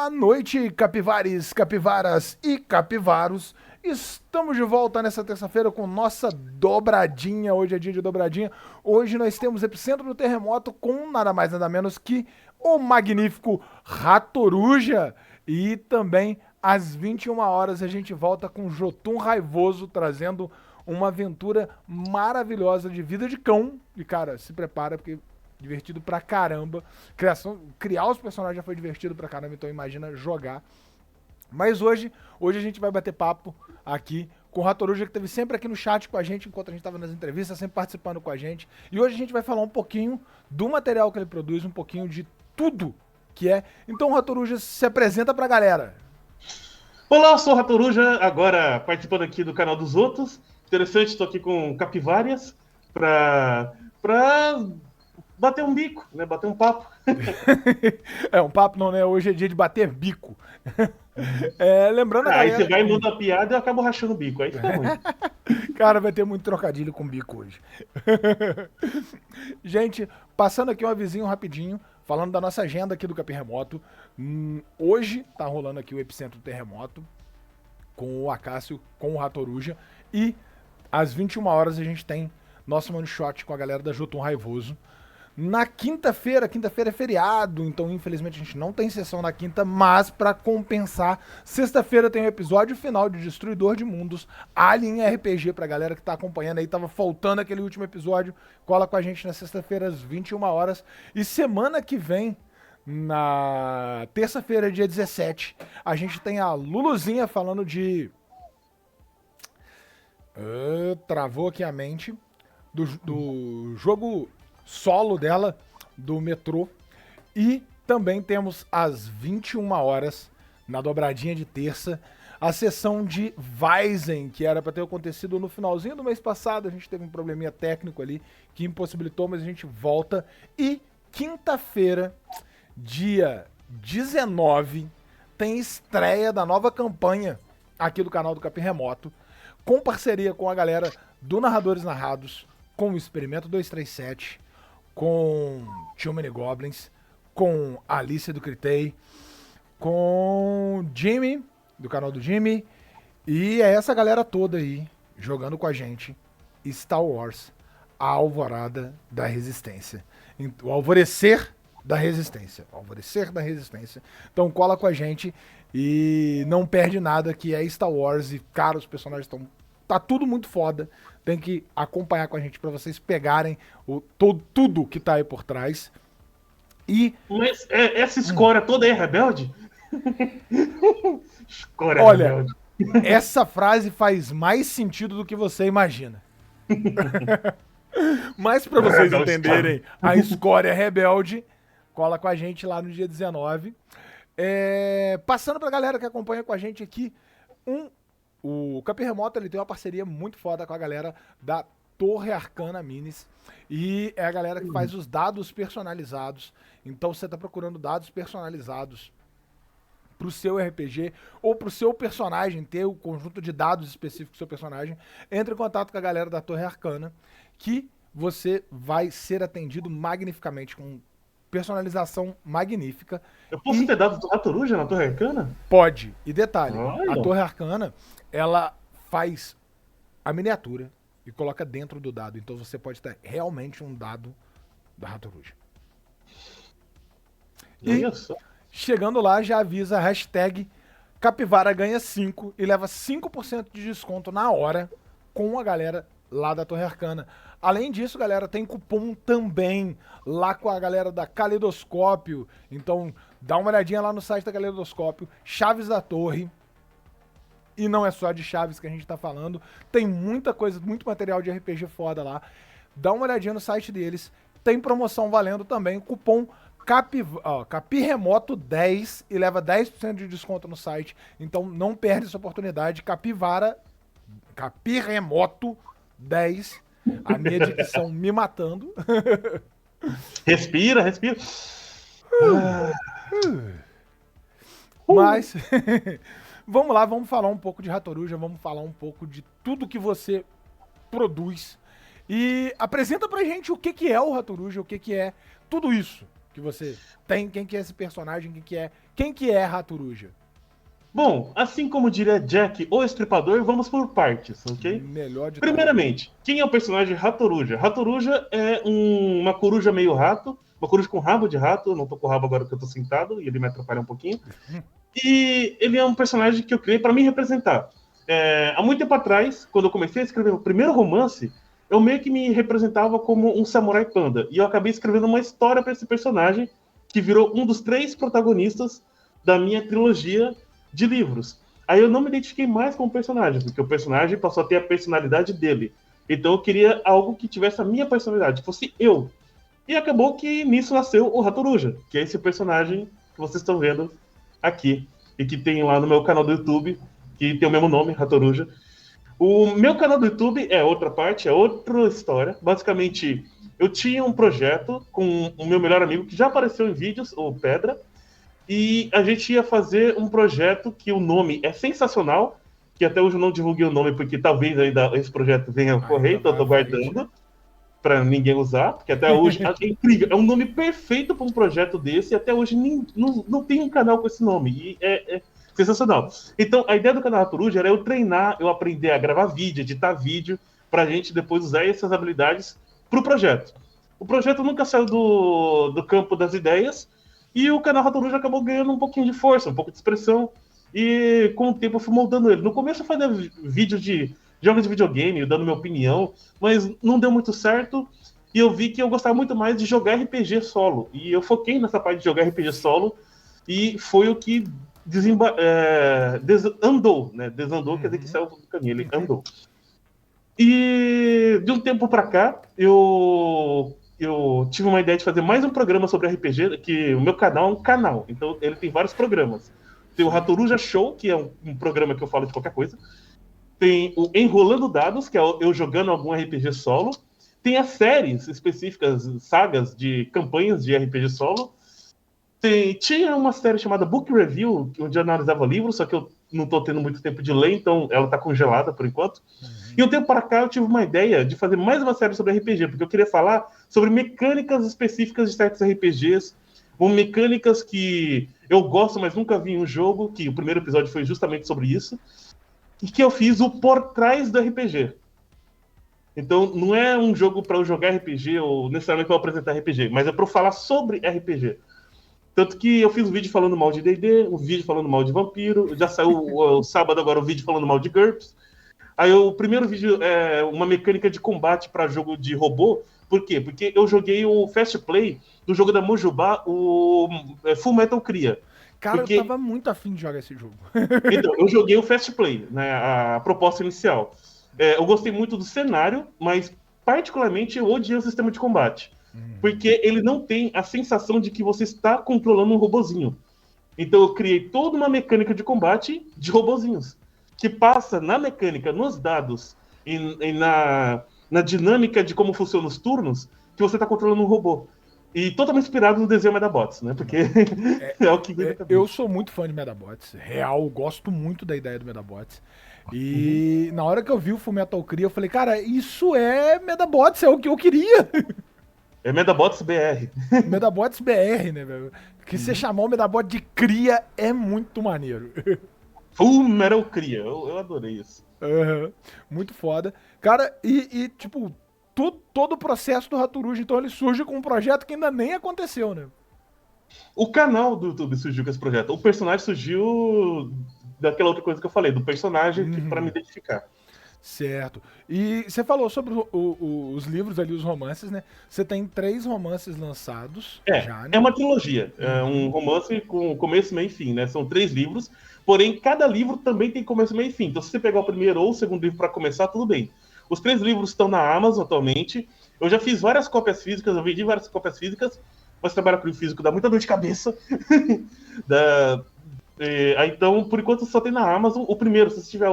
Boa noite, capivares, capivaras e capivaros. Estamos de volta nessa terça-feira com nossa dobradinha. Hoje é dia de dobradinha. Hoje nós temos Epicentro do Terremoto com nada mais nada menos que o magnífico Ratoruja. E também às 21 horas a gente volta com Jotun Raivoso trazendo uma aventura maravilhosa de vida de cão. E cara, se prepara porque divertido pra caramba. Criar os personagens já foi divertido pra caramba, então imagina jogar. Mas hoje a gente vai bater papo aqui com o Ratoruja, que esteve sempre aqui no chat com a gente, enquanto a gente estava nas entrevistas, sempre participando com a gente. E hoje a gente vai falar um pouquinho do material que ele produz, um pouquinho de tudo que é. Então, Ratoruja, se apresenta pra galera. Olá, eu sou o Ratoruja, agora participando aqui do canal dos outros. Interessante, estou aqui com capivárias pra bater um bico, né? Bater um papo. É, um papo não, né? Hoje é dia de bater bico. Lembrando a Aí galera... você vai, muda a piada e eu acabo rachando o bico, aí fica ruim. Cara, vai ter muito trocadilho com bico hoje. Gente, passando aqui um avisinho rapidinho, falando da nossa agenda aqui do Capim Remoto. Hoje tá rolando aqui o Epicentro do Terremoto com o Acácio, com o Ratoruja. E às 21 horas a gente tem nosso one shot com a galera da Jotun Raivoso. Na quinta-feira é feriado, então infelizmente a gente não tem sessão na quinta, mas pra compensar, sexta-feira tem o episódio final de Destruidor de Mundos, Alien RPG pra galera que tá acompanhando aí, tava faltando aquele último episódio, cola com a gente na sexta-feira às 21 horas, e semana que vem, na terça-feira, dia 17, a gente tem a Luluzinha falando de... travou aqui a mente, do jogo... solo dela, do metrô. E também temos às 21 horas, na dobradinha de terça, a sessão de Weizen, que era para ter acontecido no finalzinho do mês passado. A gente teve um probleminha técnico ali que impossibilitou, mas a gente volta. E quinta-feira, dia 19, tem estreia da nova campanha aqui do canal do Capim Remoto, com parceria com a galera do Narradores Narrados, com o Experimento 237, com Too Many Goblins, com Alice do Critei, com Jimmy, do canal do Jimmy, e é essa galera toda aí, jogando com a gente, Star Wars, a Alvorada da Resistência. O Alvorecer da Resistência. O Alvorecer da Resistência. Então cola com a gente e não perde nada, que é Star Wars, e cara, os personagens estão... tá tudo muito foda. Tem que acompanhar com a gente pra vocês pegarem tudo que tá aí por trás. E... Mas essa escória toda aí é rebelde? Escória olha, rebelde. Essa frase faz mais sentido do que você imagina. Mas pra vocês entenderem a escória rebelde, cola com a gente lá no dia 19. Passando pra galera que acompanha com a gente aqui, o Capim Remoto, ele tem uma parceria muito foda com a galera da Torre Arcana Minis. E é a galera que faz os dados personalizados. Então você tá procurando dados personalizados pro seu RPG ou pro seu personagem, ter o conjunto de dados específicos do seu personagem, entre em contato com a galera da Torre Arcana, que você vai ser atendido magnificamente, com personalização magnífica. Eu posso ter dados do Ratoruja na Torre Arcana? Pode. E detalhe, olha, a Torre Arcana, ela faz a miniatura e coloca dentro do dado. Então você pode ter realmente um dado da Ratoruja. E chegando lá, já avisa a hashtag Capivara ganha 5 e leva 5% de desconto na hora com a galera lá da Torre Arcana. Além disso, galera, tem cupom também lá com a galera da Caleidoscópio. Então, dá uma olhadinha lá no site da Caleidoscópio, Chaves da Torre. E não é só de Chaves que a gente tá falando. Tem muita coisa, muito material de RPG foda lá. Dá uma olhadinha no site deles. Tem promoção valendo também. Cupom Capirremoto 10 e leva 10% de desconto no site. Então não perde essa oportunidade. Capirremoto 10. A minha dicção me matando. Respira. Mas vamos lá, vamos falar um pouco de Ratoruja, vamos falar um pouco de tudo que você produz. E apresenta pra gente o que é o Ratoruja, o que é tudo isso que você tem? Quem que é esse personagem? Quem que é Ratoruja? Bom, assim como diria Jack, o Estripador, vamos por partes, ok? Melhor de Primeiramente, quem é o personagem Ratoruja? Ratoruja é uma coruja meio rato, uma coruja com rabo de rato, eu não tô com o rabo agora que eu tô sentado, e ele me atrapalha um pouquinho. E ele é um personagem que eu criei para me representar. Há muito tempo atrás, quando eu comecei a escrever o primeiro romance, eu meio que me representava como um samurai panda. E eu acabei escrevendo uma história para esse personagem, que virou um dos 3 protagonistas da minha trilogia de livros. Aí eu não me identifiquei mais com o personagem, porque o personagem passou a ter a personalidade dele. Então eu queria algo que tivesse a minha personalidade, que fosse eu. E acabou que nisso nasceu o Ratoruja, que é esse personagem que vocês estão vendo aqui, e que tem lá no meu canal do YouTube, que tem o mesmo nome, Ratoruja. O meu canal do YouTube é outra parte, é outra história. Basicamente, eu tinha um projeto com o meu melhor amigo, que já apareceu em vídeos, o Pedra, e a gente ia fazer um projeto que o nome é sensacional, que até hoje eu não divulguei o nome, porque talvez ainda esse projeto venha a ocorrer, então eu tô guardando para ninguém usar, porque até hoje é incrível, é um nome perfeito para um projeto desse, e até hoje não tem um canal com esse nome, e é sensacional. Então, a ideia do canal Ratoruja era eu treinar, eu aprender a gravar vídeo, editar vídeo, para a gente depois usar essas habilidades para o projeto. O projeto nunca saiu do campo das ideias, e o canal Ratoruja acabou ganhando um pouquinho de força, um pouco de expressão, e com o tempo eu fui moldando ele. No começo eu fazia vídeo de jogos de videogame, dando minha opinião, mas não deu muito certo, e eu vi que eu gostava muito mais de jogar RPG solo. E eu foquei nessa parte de jogar RPG solo, e foi o que desandou, né? Desandou quer dizer que saiu do caminho, ele andou. E de um tempo pra cá, eu tive uma ideia de fazer mais um programa sobre RPG, que o meu canal é um canal, então ele tem vários programas. Tem o Ratoruja Show, que é um programa que eu falo de qualquer coisa. Tem o Enrolando Dados, que é eu jogando algum RPG solo. Tem as séries específicas, sagas de campanhas de RPG solo. Tinha uma série chamada Book Review, onde eu analisava livros, só que eu não estou tendo muito tempo de ler, então ela está congelada por enquanto. E um tempo para cá eu tive uma ideia de fazer mais uma série sobre RPG, porque eu queria falar sobre mecânicas específicas de certos RPGs, ou mecânicas que eu gosto, mas nunca vi em um jogo, que o primeiro episódio foi justamente sobre isso, e que eu fiz o por trás do RPG. Então, não é um jogo para eu jogar RPG ou necessariamente para eu apresentar RPG, mas é para eu falar sobre RPG. Tanto que eu fiz um vídeo falando mal de D&D, um vídeo falando mal de Vampiro, já saiu o sábado agora um vídeo falando mal de GURPS. Aí o primeiro vídeo é uma mecânica de combate para jogo de robô. Por quê? Porque eu joguei o Fast Play do jogo da Mojubá, o Full Metal Cria. Cara, eu tava muito afim de jogar esse jogo. Então, eu joguei o Fast Play, né, a proposta inicial. Eu gostei muito do cenário, mas particularmente eu odiei o sistema de combate. Porque ele não tem a sensação de que você está controlando um robozinho. Então eu criei toda uma mecânica de combate de robozinhos, que passa na mecânica, nos dados e na dinâmica de como funcionam os turnos, que você está controlando um robô. E totalmente inspirado no desenho Medabots, né? Porque é o que vem da cabeça. Eu sou muito fã de Medabots. Real, gosto muito da ideia do Medabots. E na hora que eu vi o Fullmetal Cria, eu falei, cara, isso é Medabots, é o que eu queria. É Medabots BR. Medabots BR, né, velho? Porque você chamar o Medabot de cria é muito maneiro. Full Metal Cria, eu adorei isso. Muito foda. Cara, tipo, todo o processo do Ratoruja, então ele surge com um projeto que ainda nem aconteceu, né? O canal do YouTube surgiu com esse projeto. O personagem surgiu daquela outra coisa que eu falei, do personagem para me identificar. Certo. E você falou sobre os livros ali, os romances, né? Você tem 3 romances lançados já, né? É uma trilogia. É um romance com começo, meio e fim, né? São 3 livros, porém cada livro também tem começo, meio e fim. Então se você pegar o primeiro ou o segundo livro para começar, tudo bem. Os 3 livros estão na Amazon atualmente. Eu já fiz várias cópias físicas, eu vendi várias cópias físicas, mas trabalhar com o físico dá muita dor de cabeça. Então, por enquanto, só tem na Amazon. O primeiro, se você tiver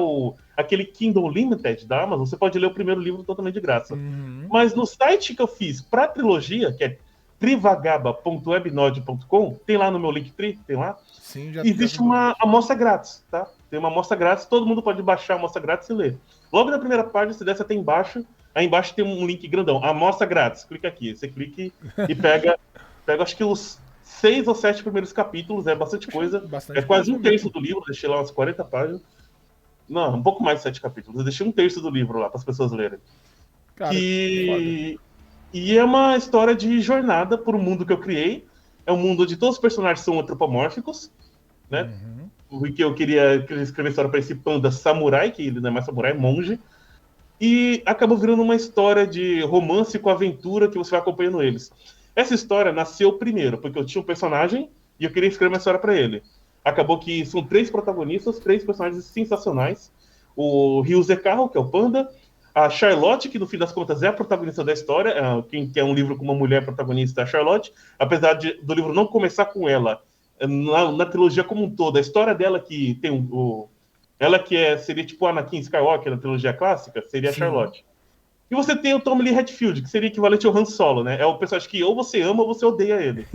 aquele Kindle Limited da Amazon, você pode ler o primeiro livro totalmente de graça. Mas no site que eu fiz para a trilogia, que é trivagaba.webnode.com, tem lá no meu Linktree, tem lá. Sim, já existe uma amostra grátis, tá? Tem uma amostra grátis, todo mundo pode baixar a amostra grátis e ler. Logo na primeira página, se der, você tem embaixo. Aí embaixo tem um link grandão, amostra grátis. Clica aqui, você clica e pega Pego acho que os 6 ou 7 primeiros capítulos, é bastante coisa. Bastante É quase coisa um terço mesmo. do livro, deixei lá umas 40 páginas. Não, um pouco mais de 7 capítulos. Eu deixei um terço do livro lá para as pessoas lerem. Cara, foda. Que... E é uma história de jornada por um mundo que eu criei. É um mundo onde todos os personagens são antropomórficos, né? Uhum. Porque eu queria escrever história para esse panda samurai, que ele não é mais samurai, é monge. E acabou virando uma história de romance com aventura que você vai acompanhando eles. Essa história nasceu primeiro, porque eu tinha um personagem e eu queria escrever uma história para ele. Acabou que são 3 protagonistas, 3 personagens sensacionais. O Ryu Zekarro, que é o panda, a Charlotte, que no fim das contas é a protagonista da história, quem quer um livro com uma mulher protagonista é a Charlotte, apesar do livro não começar com ela, na trilogia como um todo, a história dela que tem ela que seria tipo Anakin Skywalker na trilogia clássica, seria a Sim. Charlotte. E você tem o Tommy Lee Hatfield, que seria equivalente ao Han Solo, né? É o personagem que ou você ama ou você odeia ele.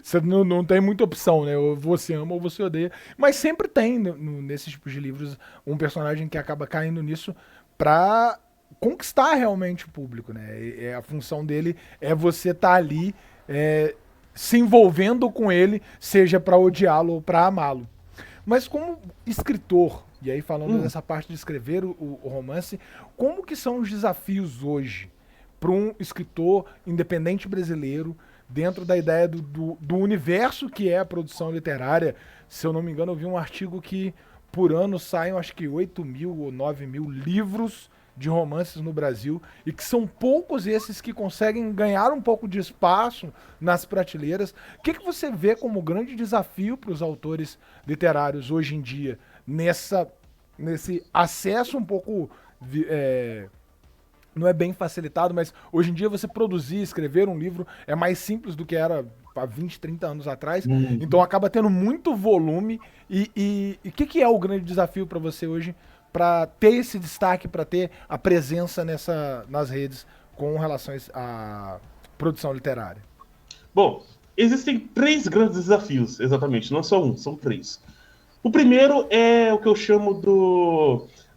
Você não tem muita opção, né? Ou você ama ou você odeia. Mas sempre tem, nesses tipos de livros, um personagem que acaba caindo nisso pra conquistar realmente o público, né? A função dele é você estar ali se envolvendo com ele, seja pra odiá-lo ou pra amá-lo. Mas como escritor, e aí falando Hum. dessa parte de escrever o romance, como que são os desafios hoje para um escritor independente brasileiro dentro da ideia do universo que é a produção literária? Se eu não me engano, eu vi um artigo que por ano saem, acho que 8 mil ou 9 mil livros de romances no Brasil e que são poucos esses que conseguem ganhar um pouco de espaço nas prateleiras. O que você vê como grande desafio para os autores literários hoje em dia nesse acesso um pouco não é bem facilitado, mas hoje em dia você produzir, escrever um livro é mais simples do que era há 20, 30 anos atrás, então Hum. acaba tendo muito volume e o que é o grande desafio para você hoje para ter esse destaque, para ter a presença nas redes com relação à produção literária? Bom, existem 3 grandes desafios, exatamente, não só um, são 3. O primeiro é o que eu chamo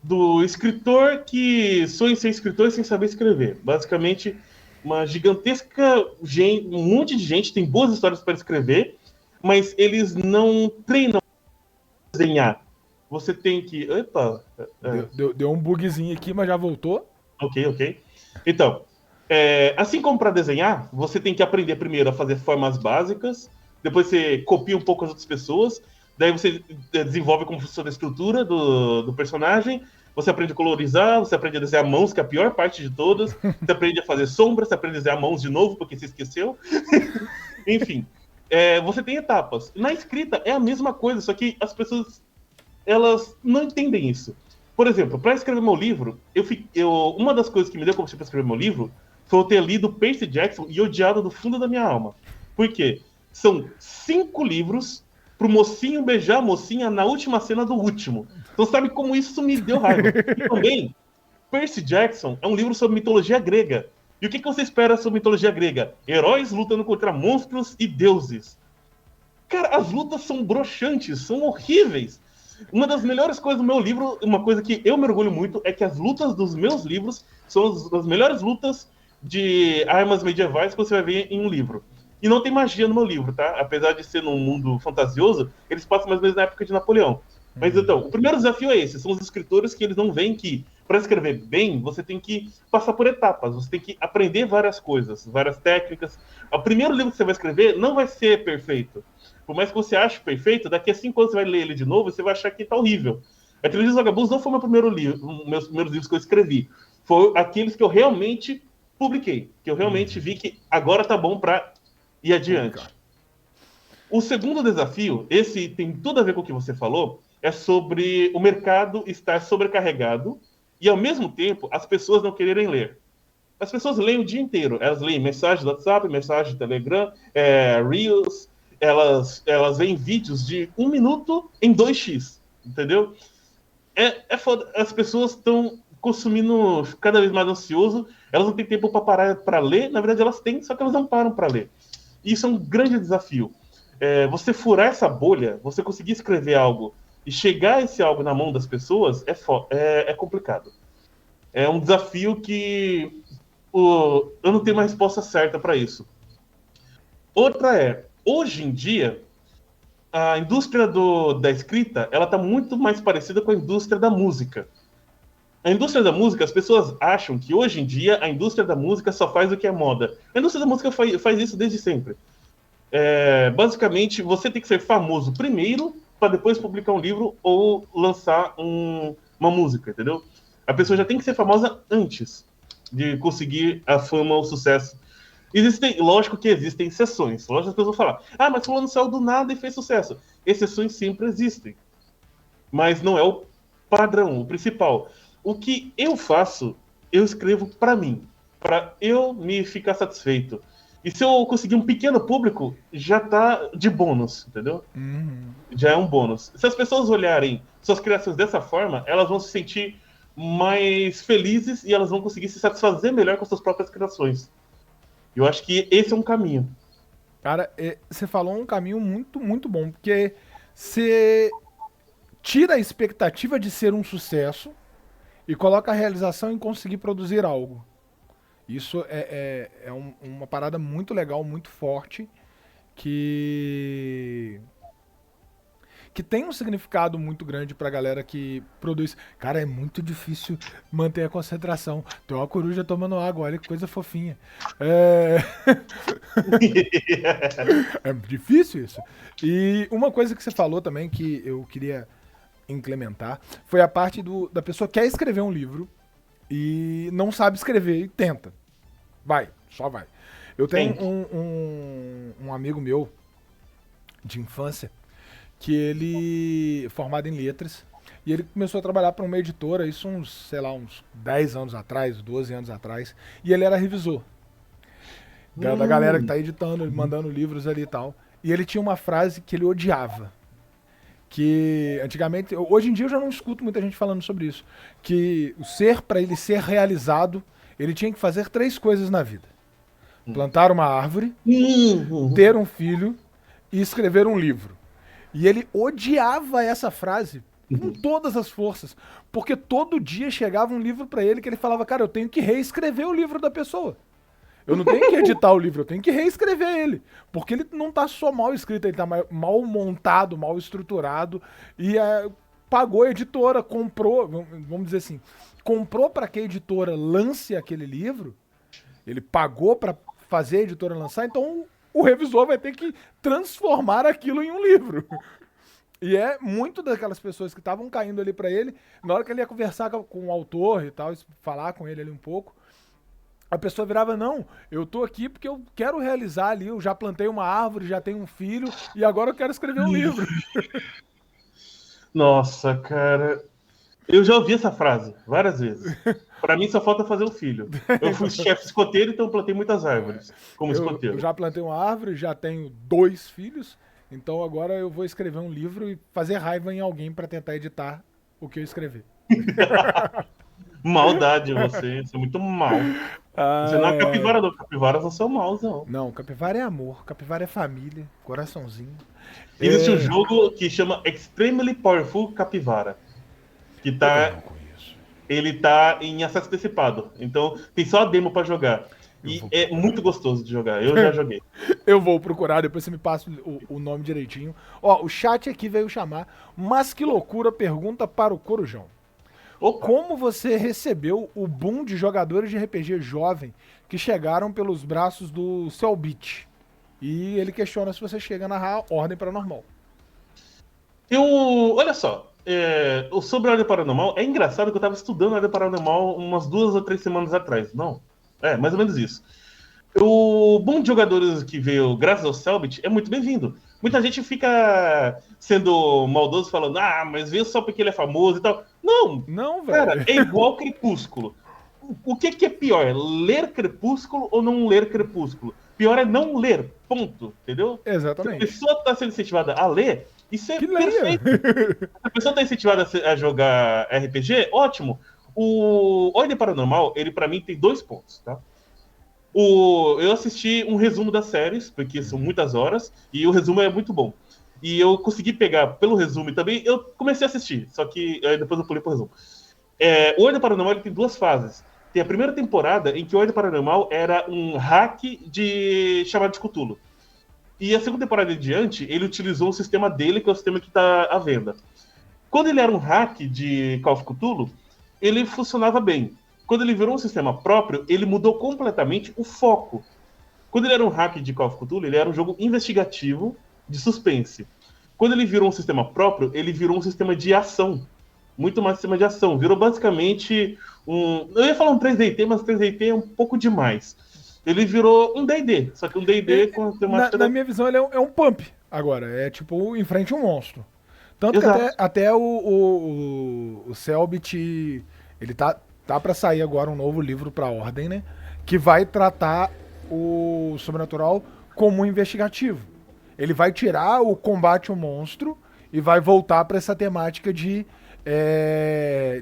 do escritor que sonha em ser escritor sem saber escrever. Basicamente, uma gigantesca gente, um monte de gente tem boas histórias para escrever, mas eles não treinam a desenhar. Você tem que. Opa! Deu um bugzinho aqui, mas já voltou. Ok, ok. Então, assim como para desenhar, você tem que aprender primeiro a fazer formas básicas, depois você copia um pouco as outras pessoas, daí você desenvolve como funciona a estrutura do personagem, você aprende a colorizar, você aprende a desenhar mãos, que é a pior parte de todas, você aprende a fazer sombras, você aprende a desenhar mãos de novo, porque você esqueceu. Enfim, você tem etapas. Na escrita é a mesma coisa, só que as pessoas elas não entendem isso. Por exemplo, para escrever meu livro, uma das coisas que me deu combustível para escrever meu livro foi eu ter lido Percy Jackson e odiado do fundo da minha alma. Por quê? São 5 livros pro mocinho beijar a mocinha na última cena do último. Então sabe como isso me deu raiva. E também, Percy Jackson é um livro sobre mitologia grega. E o que você espera sobre mitologia grega? Heróis lutando contra monstros e deuses. Cara, as lutas são broxantes, são horríveis. Uma das melhores coisas do meu livro, uma coisa que eu me orgulho muito, é que as lutas dos meus livros são as melhores lutas de armas medievais que você vai ver em um livro. E não tem magia no meu livro, tá? Apesar de ser num mundo fantasioso, eles passam mais ou menos na época de Napoleão. Mas então, o primeiro desafio é esse: são os escritores que eles não veem que, para escrever bem, você tem que passar por etapas, você tem que aprender várias coisas, várias técnicas. O primeiro livro que você vai escrever não vai ser perfeito. Por mais que você ache perfeito, daqui a 5 anos você vai ler ele de novo e você vai achar que tá horrível. A Trilogia dos Vagabundos não foi meu primeiro livro, meus primeiros livros que eu escrevi. Foi aqueles que eu realmente publiquei, que eu realmente vi que agora tá bom para ir adiante. Publicar. O segundo desafio, esse tem tudo a ver com o que você falou, é sobre o mercado estar sobrecarregado e, ao mesmo tempo, as pessoas não quererem ler. As pessoas leem o dia inteiro. Elas leem mensagem do WhatsApp, mensagem do Telegram, Reels, elas veem vídeos de 1 minuto em 2x, entendeu? É foda. As pessoas estão consumindo cada vez mais ansioso, elas não têm tempo para parar para ler, na verdade elas têm, só que elas não param para ler. E isso é um grande desafio. Você furar essa bolha, você conseguir escrever algo e chegar esse algo na mão das pessoas é complicado. É um desafio que eu não tenho uma resposta certa para isso. Outra hoje em dia, a indústria da escrita, ela tá muito mais parecida com a indústria da música. A indústria da música, as pessoas acham que hoje em dia a indústria da música só faz o que é moda. A indústria da música faz isso desde sempre. Basicamente, você tem que ser famoso primeiro para depois publicar um livro ou lançar uma música, entendeu? A pessoa já tem que ser famosa antes de conseguir a fama ou o sucesso. Lógico que existem exceções. Lógico que as pessoas vão falar, mas fulano saiu do nada e fez sucesso. Exceções sempre existem. Mas não é o padrão, o principal. O que eu faço, eu escrevo para mim, para eu me ficar satisfeito. E se eu conseguir um pequeno público, já tá de bônus, entendeu? Já é um bônus. Se as pessoas olharem suas criações dessa forma, elas vão se sentir mais felizes e elas vão conseguir se satisfazer melhor com suas próprias criações. Eu acho que esse é um caminho. Cara, você falou um caminho muito, muito bom, porque você tira a expectativa de ser um sucesso e coloca a realização em conseguir produzir algo. Isso é uma parada muito legal, muito forte, que tem um significado muito grande pra galera que produz. Cara, é muito difícil manter a concentração. Tem uma coruja tomando água, olha que coisa fofinha. É difícil isso. E uma coisa que você falou também que eu queria implementar foi a parte da pessoa que quer escrever um livro e não sabe escrever e tenta. Só vai. Eu tenho um amigo meu de infância que ele, formado em letras, e ele começou a trabalhar para uma editora, isso uns 10 anos atrás, 12 anos atrás, e ele era revisor da galera que tá editando, mandando livros ali e tal. E ele tinha uma frase que ele odiava, que antigamente, hoje em dia eu já não escuto muita gente falando sobre isso, que para ele ser realizado, ele tinha que fazer 3 coisas na vida: plantar uma árvore, ter um filho e escrever um livro. E ele odiava essa frase com todas as forças, porque todo dia chegava um livro pra ele que ele falava, cara, eu tenho que reescrever o livro da pessoa. Eu não tenho que editar o livro, eu tenho que reescrever ele. Porque ele não tá só mal escrito, ele tá mal montado, mal estruturado. E pagou a editora, comprou, vamos dizer assim, comprou para que a editora lance aquele livro, ele pagou para fazer a editora lançar, então o revisor vai ter que transformar aquilo em um livro. E é muito daquelas pessoas que estavam caindo ali para ele, na hora que ele ia conversar com o autor e tal, falar com ele ali um pouco, a pessoa virava, não, eu tô aqui porque eu quero realizar ali, eu já plantei uma árvore, já tenho um filho, e agora eu quero escrever um livro. Nossa, cara, eu já ouvi essa frase várias vezes. Pra mim só falta fazer um filho. Eu fui chefe escoteiro, então eu plantei muitas árvores como escoteiro. Eu já plantei uma árvore, já tenho 2 filhos, então agora eu vou escrever um livro e fazer raiva em alguém pra tentar editar o que eu escrevi. Maldade você é muito mal. Você não é capivara, não. Capivaras não são maus, não. Não, capivara é amor, capivara é família, coraçãozinho. Existe um jogo que chama Extremely Powerful Capivara. Que tá. Ele tá em acesso antecipado. Então tem só a demo pra jogar. E é muito gostoso de jogar. Eu já joguei. Eu vou procurar, depois você me passa o nome direitinho. Ó, o chat aqui veio chamar. Mas que loucura, pergunta para o Corujão. Opa. Como você recebeu o boom de jogadores de RPG jovem que chegaram pelos braços do Cellbit? E ele questiona se você chega a narrar Ordem Paranormal. Olha só, sobre a Ordem Paranormal, é engraçado que eu tava estudando a Ordem Paranormal umas 2 ou 3 semanas atrás. Não, mais ou menos isso. O boom de jogadores que veio graças ao Cellbit é muito bem-vindo. Muita gente fica sendo maldoso falando, mas veio só porque ele é famoso e tal. Não, velho. Cara, é igual Crepúsculo. O que é pior? Ler Crepúsculo ou não ler Crepúsculo? Pior é não ler, ponto, entendeu? Exatamente. Se a pessoa está sendo incentivada a ler, isso é perfeito. Se a pessoa está incentivada a jogar RPG, ótimo. O Ordem Paranormal, ele pra mim tem 2 pontos, tá? Eu assisti um resumo das séries, porque são muitas horas, e o resumo é muito bom. E eu consegui pegar pelo resumo também, eu comecei a assistir, só que depois eu pulei pro resumo. O Ordem Paranormal ele tem 2 fases. Tem a primeira temporada em que o Ordem Paranormal era um hack de chamado de Cthulhu. E a segunda temporada em diante, ele utilizou o sistema dele, que é o sistema que está à venda. Quando ele era um hack de Call of Cthulhu, ele funcionava bem. Quando ele virou um sistema próprio, ele mudou completamente o foco. Quando ele era um hack de Call of Cthulhu, ele era um jogo investigativo de suspense. Quando ele virou um sistema próprio, ele virou um sistema de ação. Muito mais sistema de ação. Virou basicamente um... Eu ia falar um 3DT, mas 3DT é um pouco demais. Ele virou um D&D, só que um D&D com a temática... Na minha visão, ele é um pump agora. É tipo, enfrente um monstro. Tanto Exato. que até o Selbit, ele tá pra sair agora um novo livro pra Ordem, né? Que vai tratar o sobrenatural como um investigativo. Ele vai tirar o combate ao monstro e vai voltar pra essa temática de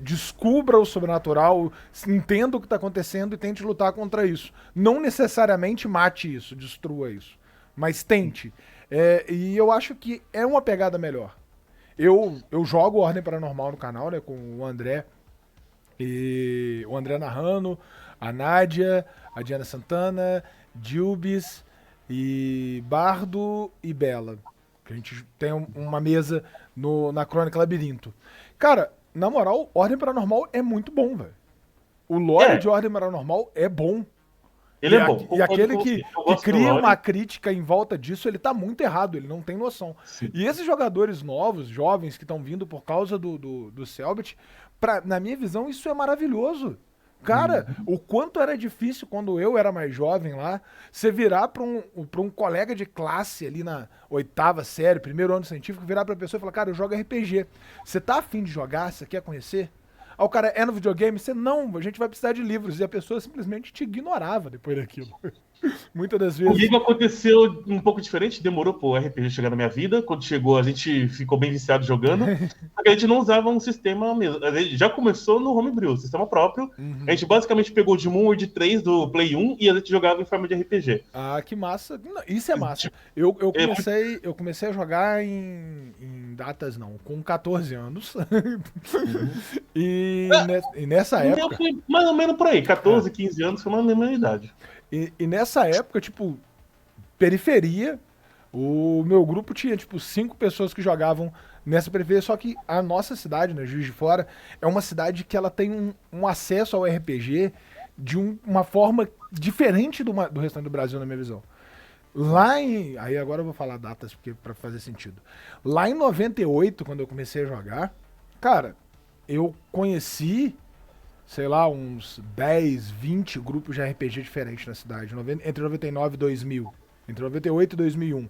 descubra o sobrenatural, entenda o que tá acontecendo e tente lutar contra isso. Não necessariamente mate isso, destrua isso, mas tente. E eu acho que é uma pegada melhor. Eu jogo Ordem Paranormal no canal, né, com o André. E o André narrando, a Nádia, a Diana Santana, Dilbis e Bardo e Bela. Que a gente tem uma mesa na Crônica Labirinto. Cara, na moral, Ordem Paranormal é muito bom, velho. O lore de Ordem Paranormal é bom. Ele é bom. E aquele que cria uma crítica em volta disso, ele tá muito errado, ele não tem noção. Sim. E esses jogadores novos, jovens, que estão vindo por causa do Selbit, na minha visão, isso é maravilhoso. Cara, o quanto era difícil quando eu era mais jovem lá, você virar pra um colega de classe ali na 8ª série, primeiro ano científico, virar pra pessoa e falar, cara, eu jogo RPG. Você tá afim de jogar? Você quer conhecer? Aí o cara, é no videogame? Você, não, a gente vai precisar de livros. E a pessoa simplesmente te ignorava depois daquilo. Muitas das vezes. Comigo aconteceu um pouco diferente, demorou pro RPG chegar na minha vida. Quando chegou, a gente ficou bem viciado jogando. Porque a gente não usava um sistema mesmo. A gente já começou no Homebrew, sistema próprio. A gente basicamente pegou de 1 ou de 3 do Play 1 e a gente jogava em forma de RPG. Ah, que massa. Isso é massa. Eu comecei a jogar em datas, não, com 14 anos. e nessa época... Foi mais ou menos por aí, 14, 15 anos, foi uma mesma idade. E nessa época, tipo, periferia, o meu grupo tinha, tipo, 5 pessoas que jogavam nessa periferia, só que a nossa cidade, né, Juiz de Fora, é uma cidade que ela tem um acesso ao RPG de uma forma diferente do restante do Brasil, na minha visão. Aí agora eu vou falar datas pra fazer sentido. Lá em 98, quando eu comecei a jogar, cara, eu conheci... sei lá, uns 10, 20 grupos de RPG diferentes na cidade, entre 99 e 2000, entre 98 e 2001.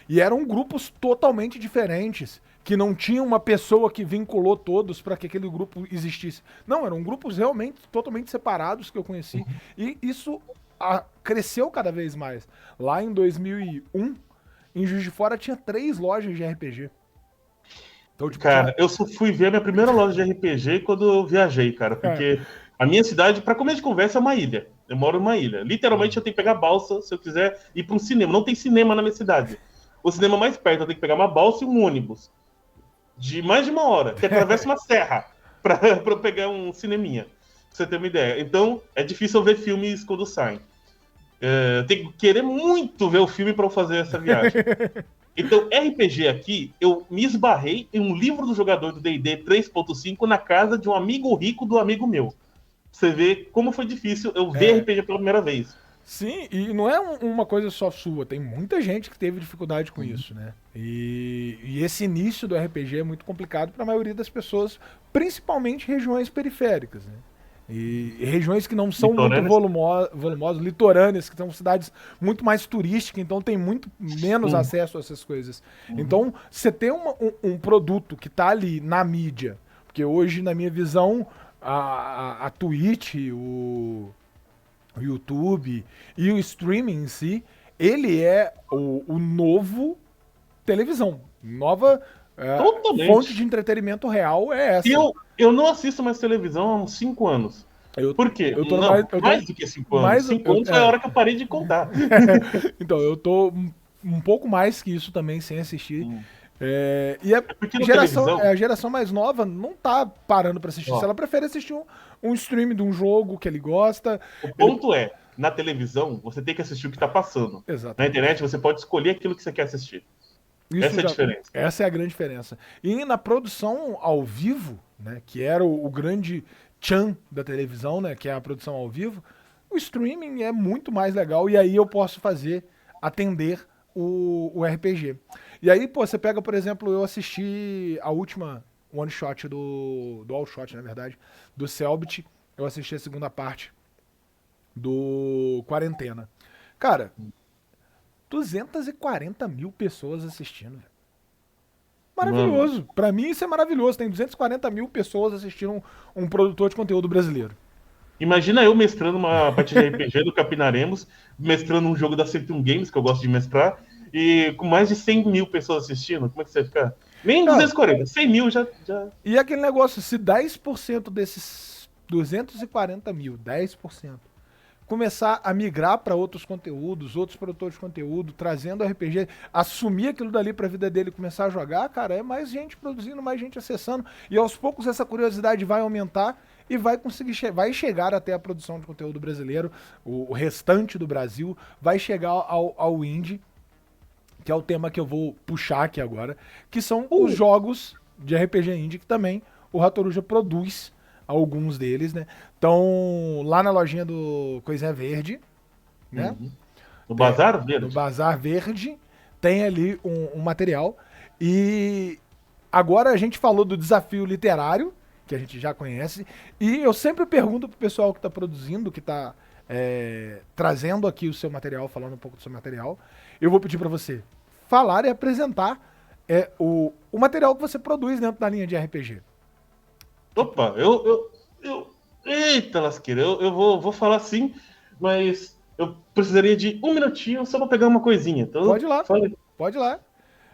E eram grupos totalmente diferentes, que não tinham uma pessoa que vinculou todos para que aquele grupo existisse. Não, eram grupos realmente totalmente separados que eu conheci. E isso cresceu cada vez mais. Lá em 2001, em Juiz de Fora, tinha 3 lojas de RPG. Então, tipo, cara, eu só fui ver a minha primeira loja de RPG quando eu viajei, cara, porque a minha cidade, pra começo de conversa, é uma ilha. Eu moro numa ilha. Literalmente, eu tenho que pegar balsa se eu quiser ir pra um cinema. Não tem cinema na minha cidade. O cinema mais perto, eu tenho que pegar uma balsa e um ônibus. De mais de 1 hora, que atravessa uma serra pra eu pegar um cineminha. Pra você ter uma ideia. Então, é difícil eu ver filmes quando saem. Eu tenho que querer muito ver o filme pra eu fazer essa viagem. Então, RPG aqui, eu me esbarrei em um livro do jogador do D&D 3.5 na casa de um amigo rico do amigo meu. Você vê como foi difícil eu ver RPG pela primeira vez. Sim, e não é uma coisa só sua, tem muita gente que teve dificuldade com isso, né? E esse início do RPG é muito complicado para a maioria das pessoas, principalmente regiões periféricas, né? E regiões que não são muito volumosas, litorâneas, que são cidades muito mais turísticas, então tem muito menos acesso a essas coisas. Então, você ter um produto que tá ali na mídia, porque hoje, na minha visão, a Twitch, o YouTube e o streaming em si, ele é o novo televisão. Nova fonte de entretenimento real é essa. Eu não assisto mais televisão há uns 5 anos. Por quê? Mais do que 5 anos. 5 anos foi a hora que eu parei de contar. Então, eu tô um pouco mais que isso também sem assistir. A geração mais nova não tá parando pra assistir isso. Ela prefere assistir um stream de um jogo que ele gosta. O ponto é, na televisão, você tem que assistir o que tá passando. Exato. Na internet, você pode escolher aquilo que você quer assistir. Essa é a diferença. Essa é a grande diferença. E na produção ao vivo, né, que era o grande tchan da televisão, né, que é a produção ao vivo, o streaming é muito mais legal e aí eu posso atender o RPG. E aí, pô, você pega, por exemplo, eu assisti a última one shot do all shot, na verdade, do Cellbit, eu assisti a segunda parte do Quarentena. Cara, 240 mil pessoas assistindo, velho. Maravilhoso. Mano. Pra mim isso é maravilhoso. Tem 240 mil pessoas assistindo um produtor de conteúdo brasileiro. Imagina eu mestrando uma partida de RPG do Capinaremos, mestrando um jogo da 101 Games, que eu gosto de mestrar, e com mais de 100 mil pessoas assistindo. Como é que você vai ficar? Nem 240, 100 mil já... E aquele negócio, se 10% desses 240 mil, 10%, começar a migrar para outros conteúdos, outros produtores de conteúdo, trazendo RPG, assumir aquilo dali para a vida dele e começar a jogar, cara, é mais gente produzindo, mais gente acessando, e aos poucos essa curiosidade vai aumentar e vai vai chegar até a produção de conteúdo brasileiro, o restante do Brasil, vai chegar ao indie, que é o tema que eu vou puxar aqui agora, que são os jogos de RPG indie que também o Ratoruja produz, alguns deles, né? Estão lá na lojinha do Coisinha Verde, né? No Bazar Verde. No Bazar Verde tem ali um material. E agora a gente falou do desafio literário, que a gente já conhece, e eu sempre pergunto pro pessoal que tá produzindo, que tá trazendo aqui o seu material, falando um pouco do seu material, eu vou pedir para você falar e apresentar o material que você produz dentro da linha de RPG. Opa, eita lasqueira, eu vou falar sim, mas eu precisaria de um minutinho só pra pegar uma coisinha. Então, pode ir lá.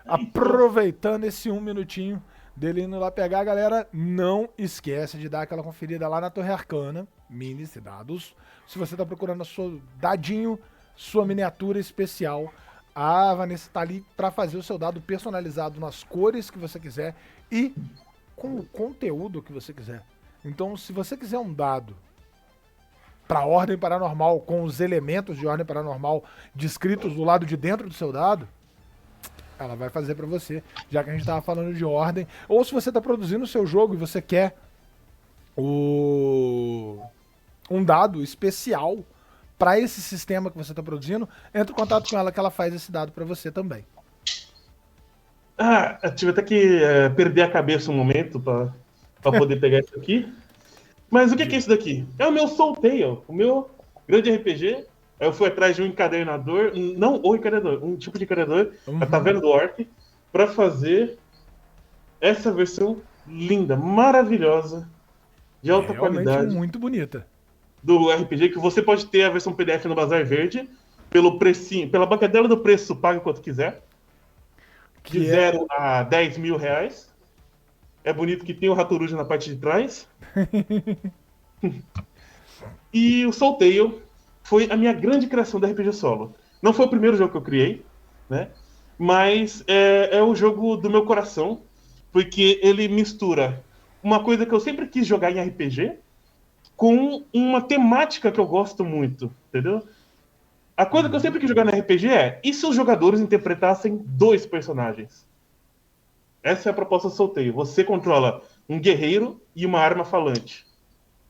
Aproveitando esse um minutinho dele indo lá pegar, galera, não esquece de dar aquela conferida lá na Torre Arcana, minis e dados. Se você tá procurando o seu dadinho, sua miniatura especial, a Vanessa tá ali pra fazer o seu dado personalizado nas cores que você quiser e com o conteúdo que você quiser. Então, se você quiser um dado para Ordem Paranormal, com os elementos de Ordem Paranormal descritos do lado de dentro do seu dado, ela vai fazer para você, já que a gente estava falando de Ordem. Ou se você está produzindo o seu jogo e você quer um dado especial para esse sistema que você está produzindo, entre em contato com ela que ela faz esse dado para você também. Eu tive até que perder a cabeça um momento para poder pegar isso aqui. Mas o que é isso daqui? É o meu Soul Tale, o meu grande RPG. Eu fui atrás de um encadernador, não o encadernador, um tipo de encadernador, a Taverna do Orc, para fazer essa versão linda, maravilhosa, de alta qualidade. Muito bonita. Do RPG, que você pode ter a versão PDF no Bazar Verde, pelo precinho, pela bancadela do preço, paga quanto quiser. De 0 a 10 mil reais. É bonito que tem o Ratoruja na parte de trás. E o Soul Tale foi a minha grande criação da RPG Solo. Não foi o primeiro jogo que eu criei, né? Mas é o jogo do meu coração, porque ele mistura uma coisa que eu sempre quis jogar em RPG com uma temática que eu gosto muito, entendeu? A coisa que eu sempre quis jogar no RPG e se os jogadores interpretassem dois personagens? Essa é a proposta do Soul Tale. Você controla um guerreiro e uma arma falante,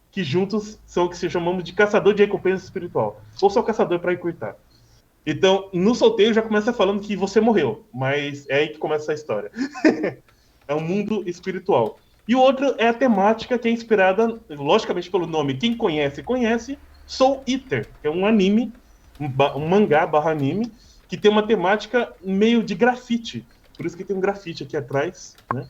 que juntos são o que se chamamos de caçador de recompensa espiritual. Ou só caçador para encurtar. Então, no Soul Tale já começa falando que você morreu, mas é aí que começa a história. É um mundo espiritual. E o outro é a temática que é inspirada, logicamente pelo nome, quem conhece, Soul Eater, que é um anime, um mangá / anime, que tem uma temática meio de grafite. Por isso que tem um grafite aqui atrás, né?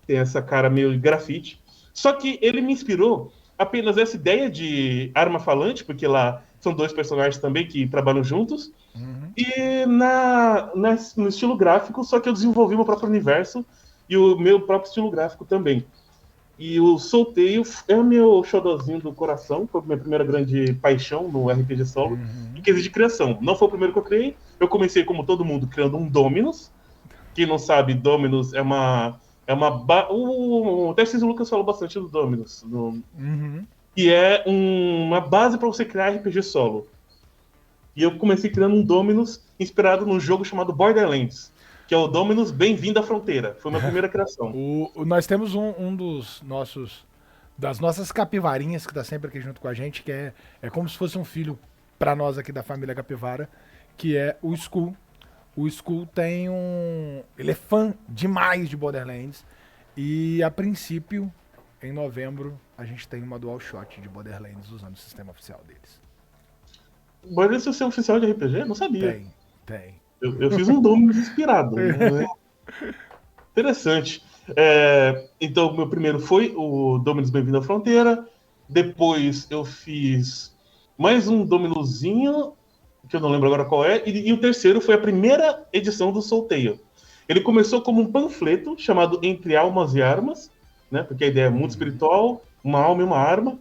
Tem essa cara meio de grafite. Só que ele me inspirou apenas essa ideia de arma falante, porque lá são dois personagens também que trabalham juntos, e no estilo gráfico, só que eu desenvolvi meu próprio universo e o meu próprio estilo gráfico também. E o Soul Tale é o meu xodózinho do coração, foi a minha primeira grande paixão no RPG solo, em quesito de criação. Não foi o primeiro que eu criei, eu comecei como todo mundo criando um Dominus. Quem não sabe, Dominus é uma o Tarcísio Lucas falou bastante do Dominus, que é uma base para você criar RPG solo. E eu comecei criando um Dominus inspirado num jogo chamado Borderlands, que é o Dominus Bem-vindo à Fronteira. Foi minha primeira criação. Nós temos um das nossas capivarinhas que tá sempre aqui junto com a gente, que é como se fosse um filho pra nós aqui da família Capivara, que é o Skull. O Skull tem ele é fã demais de Borderlands e a princípio, em novembro, a gente tem uma DualShock de Borderlands usando o sistema oficial deles. Borderlands é o seu oficial de RPG? Não sabia. Tem. Eu fiz um Dominus inspirado. Né? Interessante. Então, meu primeiro foi o Dominus Bem-vindo à Fronteira. Depois eu fiz mais um Dominusinho, que eu não lembro agora qual é. E o terceiro foi a primeira edição do Soul Tale. Ele começou como um panfleto chamado Entre Almas e Armas, né? Porque a ideia é mundo espiritual, uma alma e uma arma.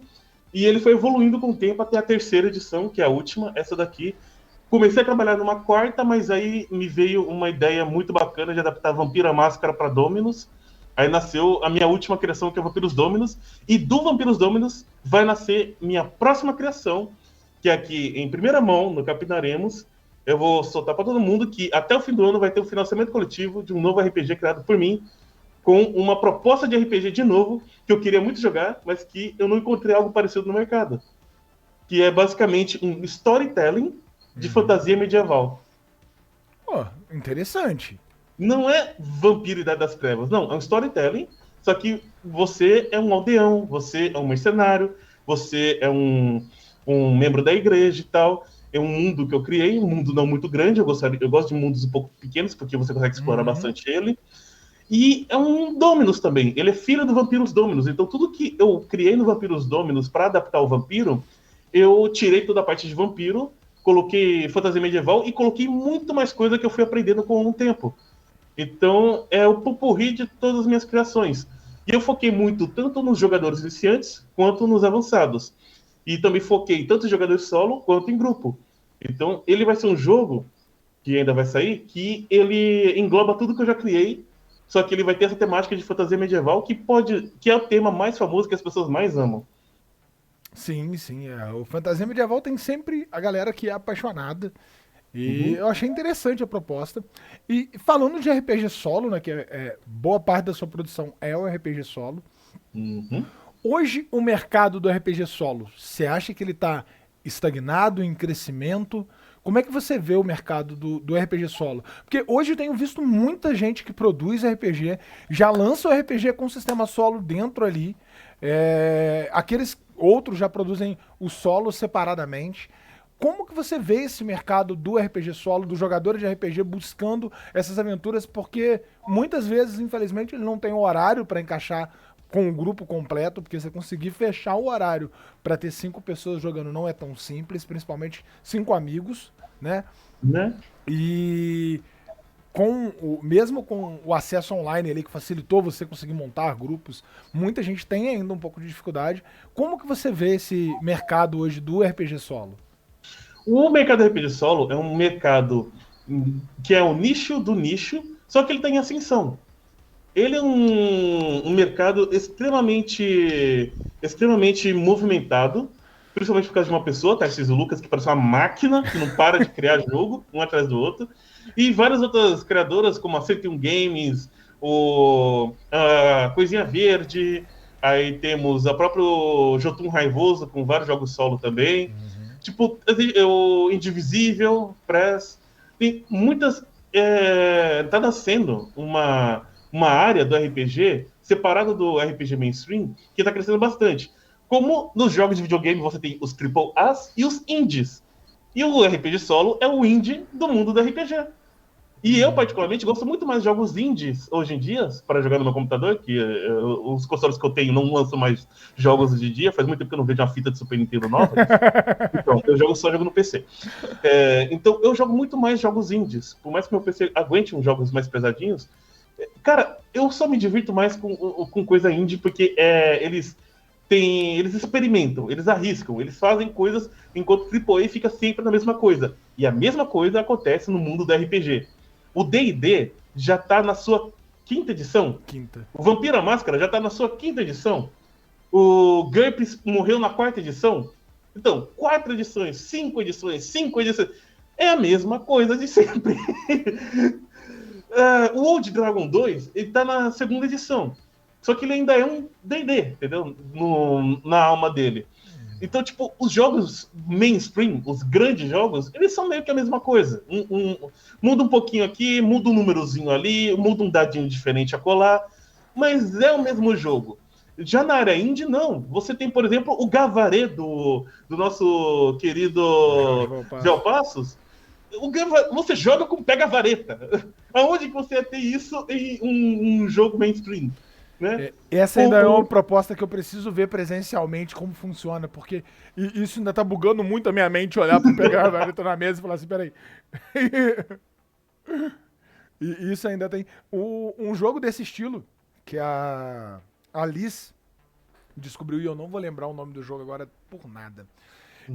E ele foi evoluindo com o tempo até a terceira edição, que é a última, essa daqui. Comecei a trabalhar numa quarta, mas aí me veio uma ideia muito bacana de adaptar Vampira Máscara para Dominus. Aí nasceu a minha última criação, que é Vampiros Dominus. E do Vampiros Dominus vai nascer minha próxima criação, que é aqui em primeira mão, no Capinaremos. Eu vou soltar para todo mundo que até o fim do ano vai ter um financiamento coletivo de um novo RPG criado por mim, com uma proposta de RPG de novo, que eu queria muito jogar, mas que eu não encontrei algo parecido no mercado. Que é basicamente um storytelling de fantasia medieval. Pô, interessante. Não é Vampiro Idade das Trevas, não. É um storytelling, só que você é um aldeão, você é um mercenário, você é um membro da igreja e tal. É um mundo que eu criei, um mundo não muito grande. Eu gosto de mundos um pouco pequenos, porque você consegue explorar bastante ele. E é um Dominus também. Ele é filho do Vampiros Dominus. Então, tudo que eu criei no Vampiros Dominus para adaptar o vampiro, eu tirei toda a parte de vampiro, coloquei fantasia medieval e coloquei muito mais coisa que eu fui aprendendo com o tempo. Então, é o popurrí de todas as minhas criações. E eu foquei muito tanto nos jogadores iniciantes quanto nos avançados. E também foquei tanto em jogadores solo quanto em grupo. Então, ele vai ser um jogo, que ainda vai sair, que ele engloba tudo que eu já criei, só que ele vai ter essa temática de fantasia medieval, que é o tema mais famoso que as pessoas mais amam. Sim. O fantasia medieval tem sempre a galera que é apaixonada. E eu achei interessante a proposta. E falando de RPG solo, né, que boa parte da sua produção é o RPG solo. Hoje, o mercado do RPG solo, você acha que ele está estagnado, em crescimento? Como é que você vê o mercado do RPG solo? Porque hoje eu tenho visto muita gente que produz RPG, já lança o RPG com sistema solo dentro ali. Aqueles outros já produzem o solo separadamente. Como que você vê esse mercado do RPG solo, do jogador de RPG buscando essas aventuras? Porque muitas vezes, infelizmente, ele não tem horário para encaixar com o grupo completo, porque você conseguir fechar o horário para ter 5 pessoas jogando não é tão simples, principalmente 5 amigos, né? E mesmo com o acesso online ali, que facilitou você conseguir montar grupos, muita gente tem ainda um pouco de dificuldade. Como que você vê esse mercado hoje do RPG solo? O mercado RPG solo é um mercado que é o nicho do nicho, só que ele está em ascensão. Ele é um mercado extremamente movimentado, principalmente por causa de uma pessoa, Tarcísio Lucas, que parece uma máquina, que não para de criar jogo, um atrás do outro, e várias outras criadoras, como a 101 Games, a Coisinha Verde, aí temos a própria Jotun Raivoso, com vários jogos solo também. Tipo, o Indivisível, Press, tem muitas. Tá nascendo uma área do RPG separada do RPG mainstream que tá crescendo bastante. Como nos jogos de videogame você tem os AAAs e os indies. E o RPG solo é o indie do mundo do RPG. E eu, particularmente, gosto muito mais de jogos indies hoje em dia, para jogar no meu computador, que os consoles que eu tenho não lançam mais jogos hoje em dia. Faz muito tempo que eu não vejo uma fita de Super Nintendo nova. Então, eu só jogo no PC. Então, eu jogo muito mais jogos indies. Por mais que meu PC aguente uns jogos mais pesadinhos, cara, eu só me divirto mais com coisa indie, porque eles experimentam, eles arriscam, eles fazem coisas, enquanto o AAA fica sempre na mesma coisa. E a mesma coisa acontece no mundo do RPG. O D&D já tá na sua 5ª edição. O Vampira Máscara já tá na sua 5ª edição. O GURPS morreu na 4ª edição. Então, 4 edições, 5 edições, 5 edições. É a mesma coisa de sempre. O Old Dragon 2, ele tá na segunda edição. Só que ele ainda é um D&D, entendeu? Na alma dele. Então, tipo, os jogos mainstream, os grandes jogos, eles são meio que a mesma coisa. Muda um pouquinho aqui, muda um númerozinho ali, muda um dadinho diferente a colar, mas é o mesmo jogo. Já na área indie, não. Você tem, por exemplo, o Gavaré do nosso querido João Passos. Você joga com pega-vareta. Aonde que você ia ter isso em um jogo mainstream? Né? Essa ainda é uma proposta que eu preciso ver presencialmente como funciona, porque isso ainda tá bugando muito a minha mente olhar pra pegar a vareta na mesa e falar assim, peraí. E isso ainda tem. Um jogo desse estilo, que a Liz descobriu, e eu não vou lembrar o nome do jogo agora por nada.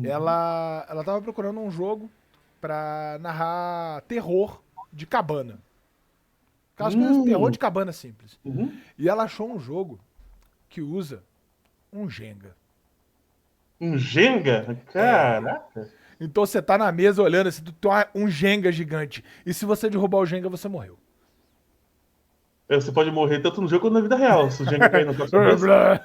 Ela tava procurando um jogo pra narrar terror de cabana. Aquelas coisas de terror de cabana simples. E ela achou um jogo que usa um Jenga. Um Jenga? Caraca! Então você tá na mesa olhando assim, tu tem um Jenga gigante. E se você derrubar o Jenga, você morreu. Você pode morrer tanto no jogo quanto na vida real, se o Jenga cair na tua cabeça.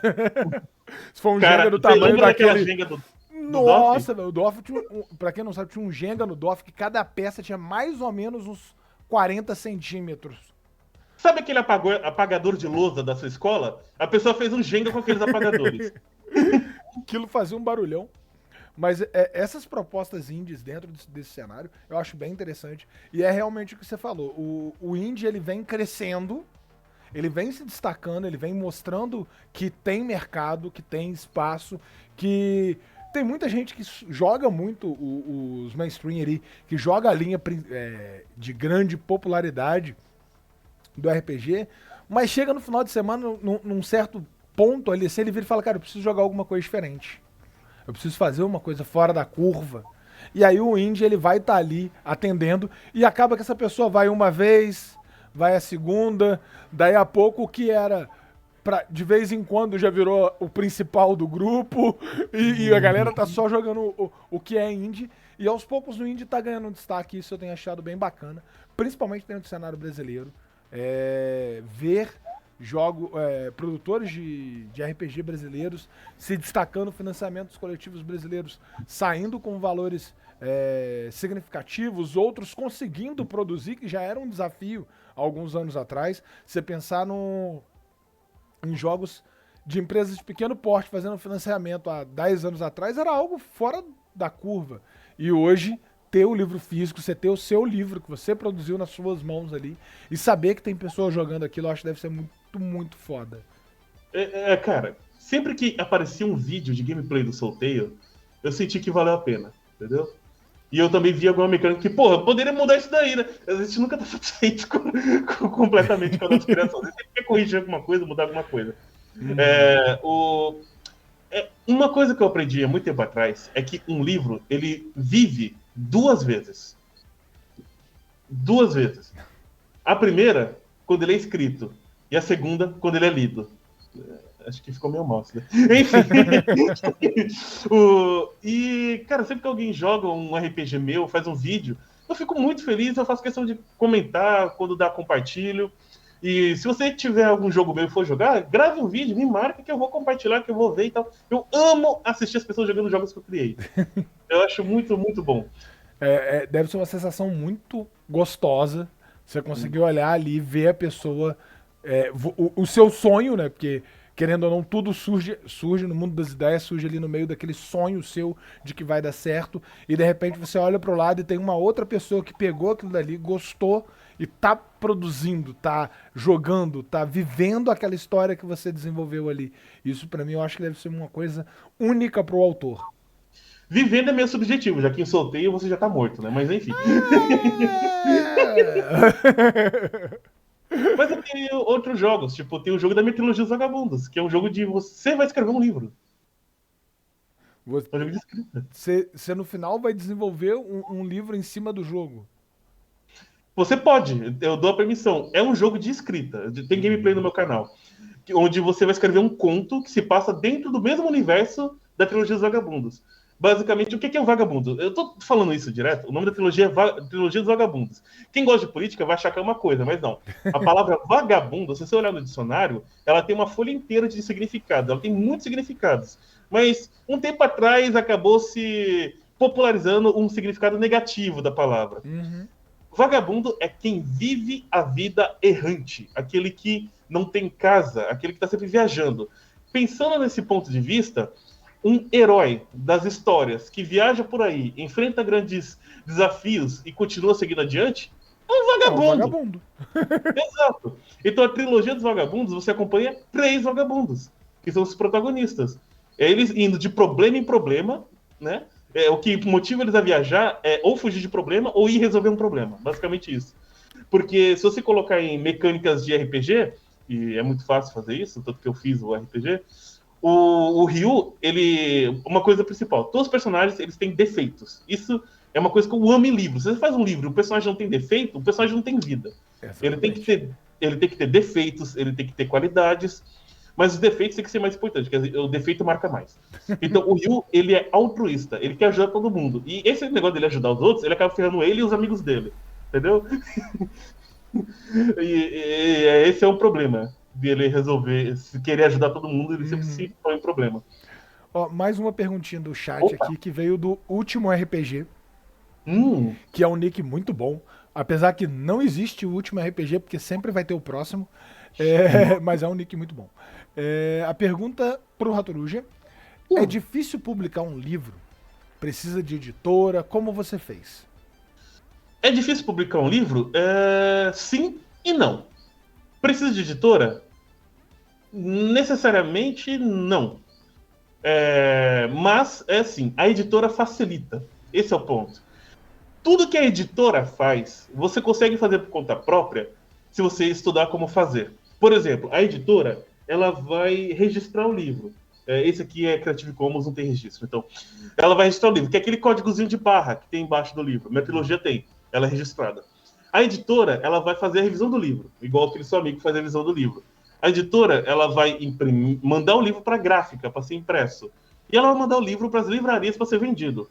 Se for um Jenga do tamanho daquele... Jenga do Nossa, o Doff tinha pra quem não sabe, tinha um Jenga no Doff que cada peça tinha mais ou menos uns 40 centímetros. Sabe aquele apagador de lousa da sua escola? A pessoa fez um Jenga com aqueles apagadores. Aquilo fazia um barulhão. Mas essas propostas indies dentro desse cenário, eu acho bem interessante. E é realmente o que você falou. O indie, ele vem crescendo, ele vem se destacando, ele vem mostrando que tem mercado, que tem espaço, que... Tem muita gente que joga muito os mainstream ali, que joga a linha de grande popularidade do RPG, mas chega no final de semana, num certo ponto ali, se ele vira e fala, cara, eu preciso jogar alguma coisa diferente. Eu preciso fazer uma coisa fora da curva. E aí o indie, ele vai estar ali atendendo e acaba que essa pessoa vai uma vez, vai a segunda, daí a pouco o que era... de vez em quando já virou o principal do grupo e a galera tá só jogando o que é indie. E aos poucos o indie tá ganhando destaque, isso eu tenho achado bem bacana, principalmente dentro do cenário brasileiro. Ver produtores de RPG brasileiros se destacando, financiamentos coletivos brasileiros saindo com valores significativos, outros conseguindo produzir, que já era um desafio há alguns anos atrás. Você pensar em jogos de empresas de pequeno porte fazendo financiamento há 10 anos atrás era algo fora da curva. E hoje, ter o livro físico, você ter o seu livro que você produziu nas suas mãos ali e saber que tem pessoas jogando aquilo, eu acho que deve ser muito, muito foda. Cara, sempre que aparecia um vídeo de gameplay do Solteio, eu senti que valeu a pena, entendeu? E eu também vi alguma mecânica que, porra, poderia mudar isso daí, né? A gente nunca tá satisfeito completamente com a nossa criação. A gente sempre quer corrigir alguma coisa, mudar alguma coisa. Uma coisa que eu aprendi há muito tempo atrás é que um livro, ele vive 2 vezes. 2 vezes. A primeira, quando ele é escrito. E a segunda, quando ele é lido. Acho que ficou meio mal isso, né? Enfim. E, cara, sempre que alguém joga um RPG meu, faz um vídeo, eu fico muito feliz, eu faço questão de comentar, quando dá, compartilho. E se você tiver algum jogo meu e for jogar, grave um vídeo, me marca que eu vou compartilhar, que eu vou ver e tal. Eu amo assistir as pessoas jogando jogos que eu criei. Eu acho muito, muito bom. Deve ser uma sensação muito gostosa. Você conseguir olhar ali e ver a pessoa... o seu sonho, né? Porque... Querendo ou não, tudo surge no mundo das ideias, surge ali no meio daquele sonho seu de que vai dar certo, e de repente você olha pro lado e tem uma outra pessoa que pegou aquilo dali, gostou e tá produzindo, tá jogando, tá vivendo aquela história que você desenvolveu ali. Isso pra mim eu acho que deve ser uma coisa única pro autor. Vivendo é meio subjetivo, já que em Solteio você já tá morto, né? Mas enfim. Mas eu tenho outros jogos, tipo, tem o jogo da minha trilogia dos Vagabundos, que é um jogo de você vai escrever um livro. Você no final vai desenvolver um livro em cima do jogo. Você pode, eu dou a permissão. É um jogo de escrita, tem gameplay no meu canal, onde você vai escrever um conto que se passa dentro do mesmo universo da trilogia dos Vagabundos. Basicamente, o que é um vagabundo? Eu tô falando isso direto, o nome da trilogia é Trilogia dos Vagabundos. Quem gosta de política vai achar que é uma coisa, mas não. A palavra vagabundo, se você olhar no dicionário, ela tem uma folha inteira de significados, ela tem muitos significados. Mas, um tempo atrás, acabou se popularizando um significado negativo da palavra. Uhum. Vagabundo é quem vive a vida errante, aquele que não tem casa, aquele que está sempre viajando. Pensando nesse ponto de vista, um herói das histórias que viaja por aí, enfrenta grandes desafios e continua seguindo adiante, é um É um vagabundo. vagabundo. Exato. Então a trilogia dos vagabundos, você acompanha 3 vagabundos, que são os protagonistas. É eles indo de problema em problema, né? O que motiva eles a viajar é ou fugir de problema ou ir resolver um problema. Basicamente isso. Porque se você colocar em mecânicas de RPG, e é muito fácil fazer isso, tanto que eu fiz o RPG, o Ryu, uma coisa principal, todos os personagens, eles têm defeitos. Isso é uma coisa que eu amo em livros. Se você faz um livro e o personagem não tem defeito, o personagem não tem vida. Ele tem que ter defeitos, ele tem que ter qualidades, mas os defeitos têm que ser mais importantes, quer dizer, o defeito marca mais. Então, o Ryu, ele é altruísta, ele quer ajudar todo mundo. E esse negócio dele ajudar os outros, ele acaba ferrando ele e os amigos dele. Entendeu? E esse é o problema dele resolver, se querer ajudar todo mundo, ele sempre se põe em problema. Ó, mais uma perguntinha do chat aqui, que veio do Último RPG, que é um nick muito bom. Apesar que não existe o Último RPG, porque sempre vai ter o próximo. Mas é um nick muito bom. A pergunta pro Ratoruja: é difícil publicar um livro? Precisa de editora? Como você fez? É difícil publicar um livro? Sim e não. Precisa de editora? Necessariamente não. Mas, é assim, a editora facilita. Esse é o ponto. Tudo que a editora faz, você consegue fazer por conta própria se você estudar como fazer. Por exemplo, a editora, ela vai registrar o livro. Esse aqui é Creative Commons, não tem registro. Então, ela vai registrar o livro, que é aquele códigozinho de barra que tem embaixo do livro. Minha trilogia tem, ela é registrada. A editora, ela vai fazer a revisão do livro, igual aquele seu amigo que faz a revisão do livro. A editora, ela vai mandar o livro para a gráfica, para ser impresso. E ela vai mandar o livro para as livrarias para ser vendido.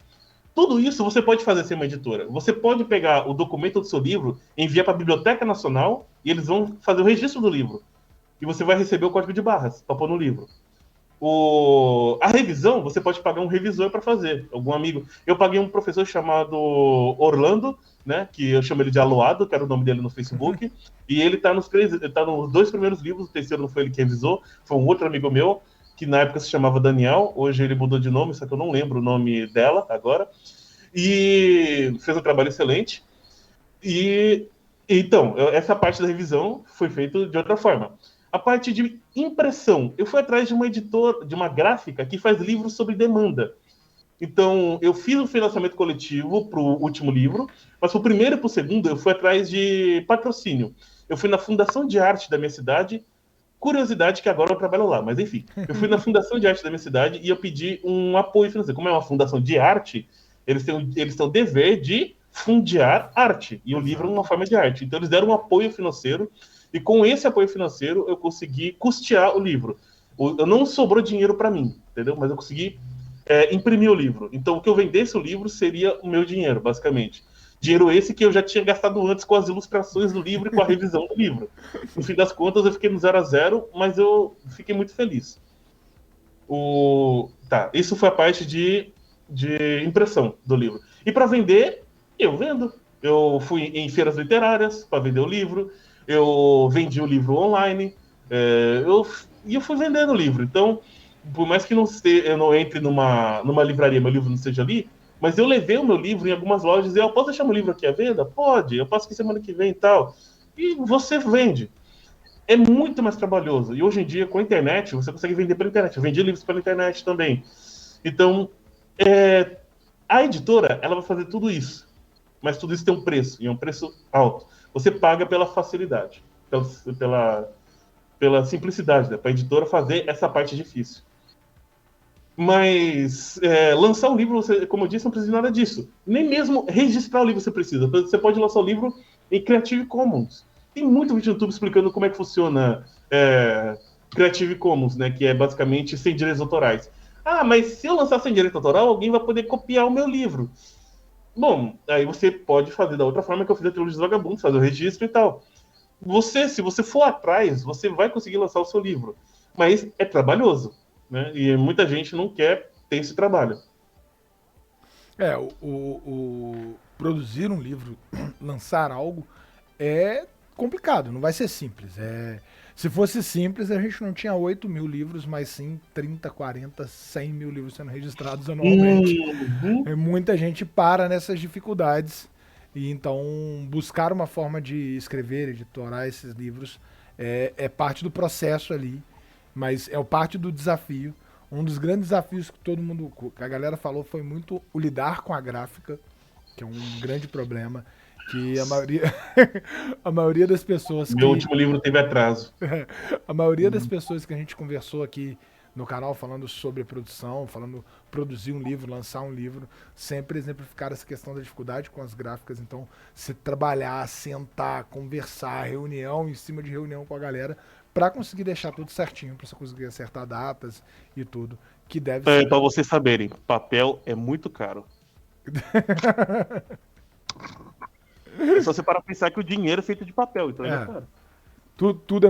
Tudo isso você pode fazer sem uma editora. Você pode pegar o documento do seu livro, enviar para a Biblioteca Nacional e eles vão fazer o registro do livro. E você vai receber o código de barras para pôr no livro. A revisão, você pode pagar um revisor para fazer. Algum amigo. Eu paguei um professor chamado Orlando, né, que eu chamo ele de Aloado, que era o nome dele no Facebook. E ele está nos 2 primeiros livros, o terceiro não foi ele que revisou, foi um outro amigo meu, que na época se chamava Daniel, hoje ele mudou de nome, só que eu não lembro o nome dela agora, e fez um trabalho excelente. Então, essa parte da revisão foi feita de outra forma. A parte de impressão, eu fui atrás de uma editora, de uma gráfica que faz livros sobre demanda. Então, eu fiz um financiamento coletivo para o último livro, mas para o primeiro e para o segundo eu fui atrás de patrocínio. Eu fui na Fundação de Arte da minha cidade. Curiosidade que agora eu trabalho lá, mas enfim. Eu fui na Fundação de Arte da minha cidade e eu pedi um apoio financeiro. Como é uma fundação de arte, eles têm o dever de fundiar arte. E o livro é uma forma de arte. Então eles deram um apoio financeiro e com esse apoio financeiro eu consegui custear o livro. Não sobrou dinheiro para mim, entendeu? Mas eu consegui imprimir o livro. Então o que eu vendesse o livro seria o meu dinheiro, basicamente. Dinheiro esse que eu já tinha gastado antes com as ilustrações do livro e com a revisão do livro. No fim das contas, eu fiquei no 0-0, mas eu fiquei muito feliz. Isso foi a parte de impressão do livro. E para vender, eu vendo. Eu fui em feiras literárias para vender o livro, eu vendi o livro online, eu fui vendendo o livro. Então, por mais que eu não entre numa livraria, meu livro não esteja ali, mas eu levei o meu livro em algumas lojas e eu posso deixar meu livro aqui à venda? Pode, eu passo aqui semana que vem e tal. E você vende. É muito mais trabalhoso. E hoje em dia, com a internet, você consegue vender pela internet. Eu vendi livros pela internet também. Então, a editora, ela vai fazer tudo isso. Mas tudo isso tem um preço, e é um preço alto. Você paga pela facilidade, pela simplicidade, né? Para a editora fazer essa parte difícil. Mas lançar um livro, como eu disse, não precisa de nada disso. Nem mesmo registrar o livro você precisa. Você pode lançar o livro em Creative Commons. Tem muito vídeo no YouTube explicando como é que funciona Creative Commons, né, que é basicamente sem direitos autorais. Ah, mas se eu lançar sem direito autoral, alguém vai poder copiar o meu livro. Bom, aí você pode fazer da outra forma que eu fiz a trilogia dos vagabundos, fazer o registro e tal. Se você for atrás, você vai conseguir lançar o seu livro. Mas é trabalhoso, né? E muita gente não quer ter esse trabalho. Produzir um livro, lançar algo, é complicado, não vai ser simples. Se fosse simples, a gente não tinha 8 mil livros, mas sim 30, 40, 100 mil livros sendo registrados anualmente. Uhum. Muita gente para nessas dificuldades. E então buscar uma forma de escrever, editorar esses livros é parte do processo ali, mas é parte do desafio. Um dos grandes desafios que a galera falou foi muito o lidar com a gráfica, que é um grande problema, que a maioria, a maioria das pessoas Meu último livro teve atraso. a maioria das pessoas que a gente conversou aqui no canal falando sobre produção, falando produzir um livro, lançar um livro, sempre exemplificaram essa questão da dificuldade com as gráficas. Então, se trabalhar, sentar, conversar, reunião em cima de reunião com a galera, para conseguir deixar tudo certinho, para você conseguir acertar datas e tudo, que deve ser. Para vocês saberem, papel é muito caro. É só você parar pra pensar que o dinheiro é feito de papel, então é caro. Tudo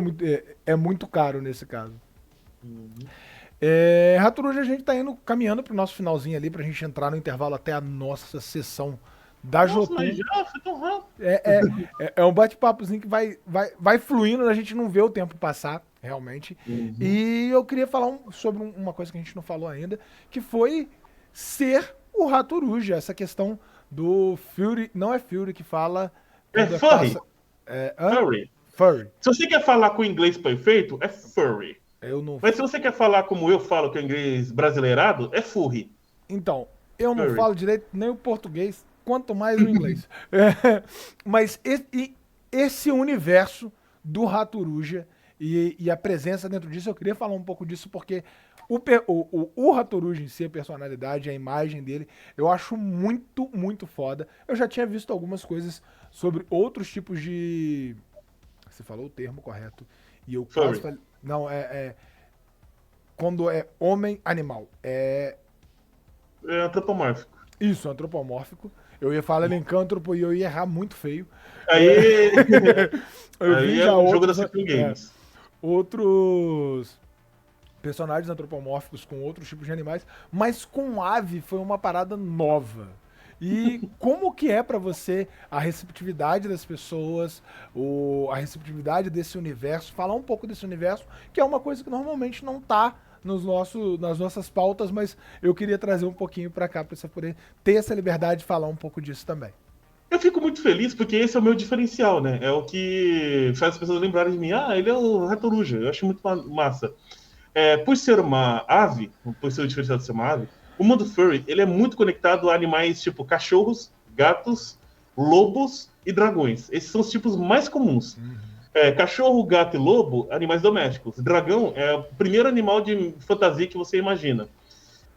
é muito caro nesse caso. Ratoruja, a gente tá caminhando pro nosso finalzinho ali, pra gente entrar no intervalo até a nossa sessão da Jotun. Mas já foi tão rápido. É um bate-papozinho que vai fluindo, a gente não vê o tempo passar, realmente. E eu queria falar sobre uma coisa que a gente não falou ainda, que foi ser o Ratoruja, essa questão do Fury. Não é Fury que fala. Furry. Furry. Furry. Se você quer falar com o inglês perfeito, é furry. Mas se você quer falar como eu falo, que é o inglês brasileirado, é furry. Então, eu não falo direito nem o português, quanto mais o inglês. Mas esse universo do Ratoruja e a presença dentro disso, eu queria falar um pouco disso, porque o Ratoruja em si, a personalidade, a imagem dele, eu acho muito, muito foda. Eu já tinha visto algumas coisas sobre outros tipos de... Você falou o termo correto. E eu quase falei... Não, quando é homem-animal. É antropomórfico. Isso, antropomórfico. Eu ia falar licântropo e eu ia errar muito feio. Aí vi é já um jogo da City Games. Outros personagens antropomórficos com outros tipos de animais, mas com ave foi uma parada nova. E como que é pra você a receptividade das pessoas, a receptividade desse universo, falar um pouco desse universo, que é uma coisa que normalmente não tá nas nossas pautas, mas eu queria trazer um pouquinho pra cá, pra você poder ter essa liberdade de falar um pouco disso também. Eu fico muito feliz porque esse é o meu diferencial, né? É o que faz as pessoas lembrarem de mim. Ele é o Ratoruja. Eu acho muito massa. Por ser uma ave, por ser o diferencial de ser uma ave, o mundo furry, ele é muito conectado a animais tipo cachorros, gatos, lobos e dragões. Esses são os tipos mais comuns. Cachorro, gato e lobo, animais domésticos. Dragão é o primeiro animal de fantasia que você imagina.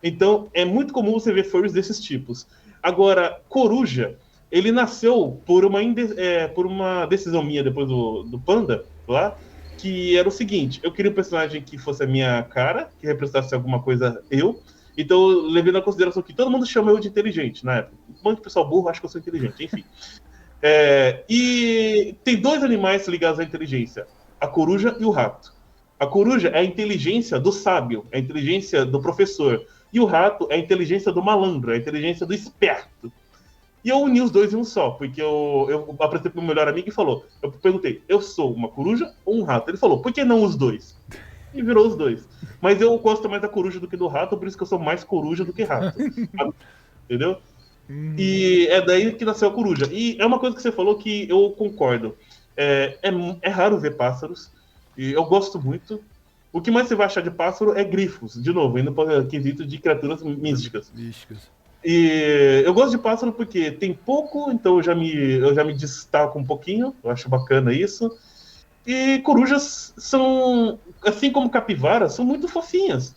Então, é muito comum você ver furries desses tipos. Agora, coruja, ele nasceu por uma decisão minha depois do Panda, lá, que era o seguinte: eu queria um personagem que fosse a minha cara, que representasse alguma coisa eu. Então, levando em consideração que todo mundo chama eu de inteligente na época. Um monte de pessoal burro acha que eu sou inteligente, enfim. E tem dois animais ligados à inteligência: a coruja e o rato. A coruja é a inteligência do sábio, é a inteligência do professor. E o rato é a inteligência do malandro, é a inteligência do esperto. E eu uni os dois em um só, porque eu apresentei para o meu melhor amigo e eu perguntei, eu sou uma coruja ou um rato? Ele falou, por que não os dois? E virou os dois. Mas eu gosto mais da coruja do que do rato, por isso que eu sou mais coruja do que rato. Entendeu? E é daí que nasceu a coruja. E é uma coisa que você falou que eu concordo. É raro ver pássaros, e eu gosto muito. O que mais você vai achar de pássaro é grifos, de novo, indo para o quesito de criaturas místicas. E eu gosto de pássaro porque tem pouco, então eu já me destaco um pouquinho, eu acho bacana isso. E corujas são, assim como capivaras, são muito fofinhas.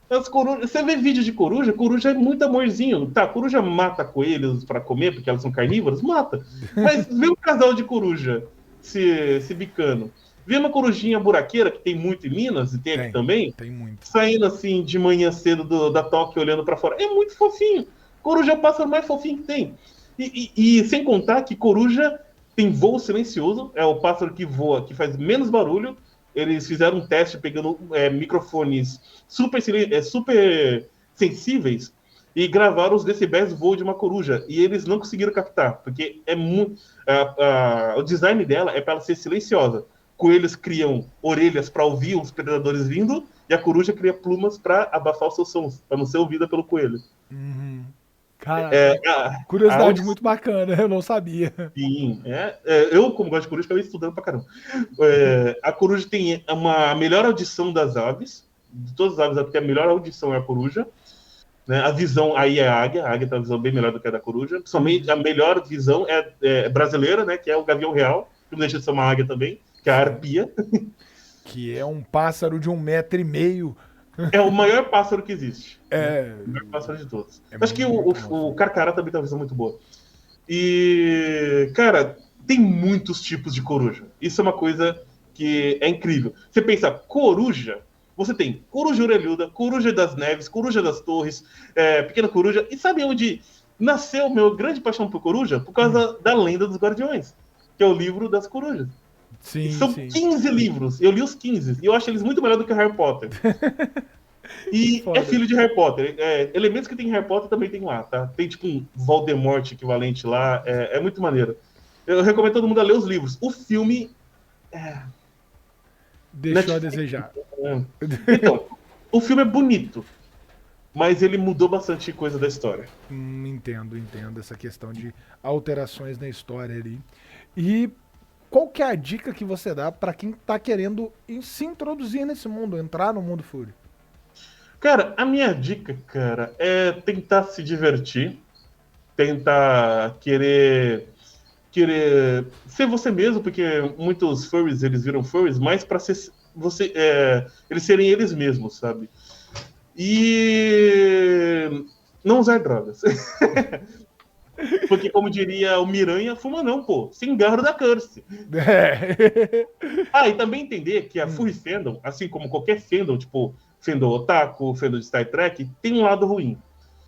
Você vê vídeo de coruja é muito amorzinho. Tá, coruja mata coelhos para comer, porque elas são carnívoras, mata. Mas vê um casal de coruja se bicando. Vi uma corujinha buraqueira, que tem muito em Minas, e tem aqui também, tem muito. Saindo assim de manhã cedo da toca olhando para fora. É muito fofinho. Coruja é o pássaro mais fofinho que tem. E sem contar que coruja tem voo silencioso, é o pássaro que voa, que faz menos barulho. Eles fizeram um teste pegando microfones super sensíveis e gravaram os decibéis do voo de uma coruja. E eles não conseguiram captar, porque é muito. O design dela é para ela ser silenciosa. Coelhos criam orelhas para ouvir os predadores vindo, e a coruja cria plumas para abafar os seus sons, para não ser ouvida pelo coelho. Uhum. Caraca, curiosidade muito bacana, eu não sabia. Sim, eu, como gosto de coruja, acabei estudando pra caramba. A coruja tem a melhor audição das aves, de todas as aves, porque a melhor audição é a coruja. Né? A visão aí é a águia tem uma visão bem melhor do que a da coruja. Principalmente a melhor visão é brasileira, né? Que é o gavião real, que não deixa de ser uma águia também, que é a arpia. Que é um pássaro de 1,5 m. É o maior pássaro que existe. É. O maior pássaro de todos. Acho que o carcará também tem uma visão muito boa. E, cara, tem muitos tipos de coruja. Isso é uma coisa que é incrível. Você pensa, coruja, você tem coruja orelhuda, coruja das neves, coruja das torres, pequena coruja. E sabe onde nasceu meu grande paixão por coruja? Por causa da Lenda dos Guardiões, que é o livro das corujas. Sim, São sim. 15 livros. Eu li os 15 e eu acho eles muito melhor do que Harry Potter. E é filho de Harry Potter. Elementos que tem em Harry Potter também tem lá, tá? Tem tipo um Voldemort equivalente lá. É muito maneiro. Eu recomendo todo mundo a ler os livros. O filme. Deixou a desejar. Então, o filme é bonito, mas ele mudou bastante coisa da história. Entendo essa questão de alterações na história ali. E qual que é a dica que você dá pra quem tá querendo se introduzir nesse mundo, entrar no mundo Fúria? Cara, a minha dica, cara, é tentar se divertir, tentar querer ser você mesmo, porque muitos furries, eles viram furries mais pra ser eles serem eles mesmos, sabe? E não usar drogas. Porque, como diria o Miranha, fuma não, pô. Cigarro da Curse. E também entender que a Furry Fandom, assim como qualquer fandom, tipo fandom otaku, fandom de Star Trek, tem um lado ruim.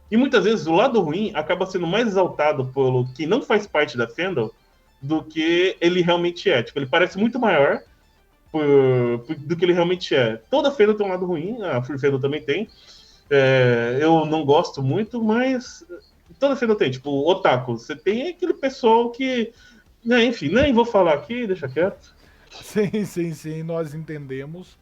E muitas vezes o lado ruim acaba sendo mais exaltado pelo que não faz parte da fandom do que ele realmente é. Tipo, ele parece muito maior do que ele realmente é. Toda fandom tem um lado ruim, a Furry Fandom também tem. Eu não gosto muito, mas toda fandom tem. Tipo, otaku, você tem aquele pessoal que... enfim, nem vou falar aqui, deixa quieto. Sim, nós entendemos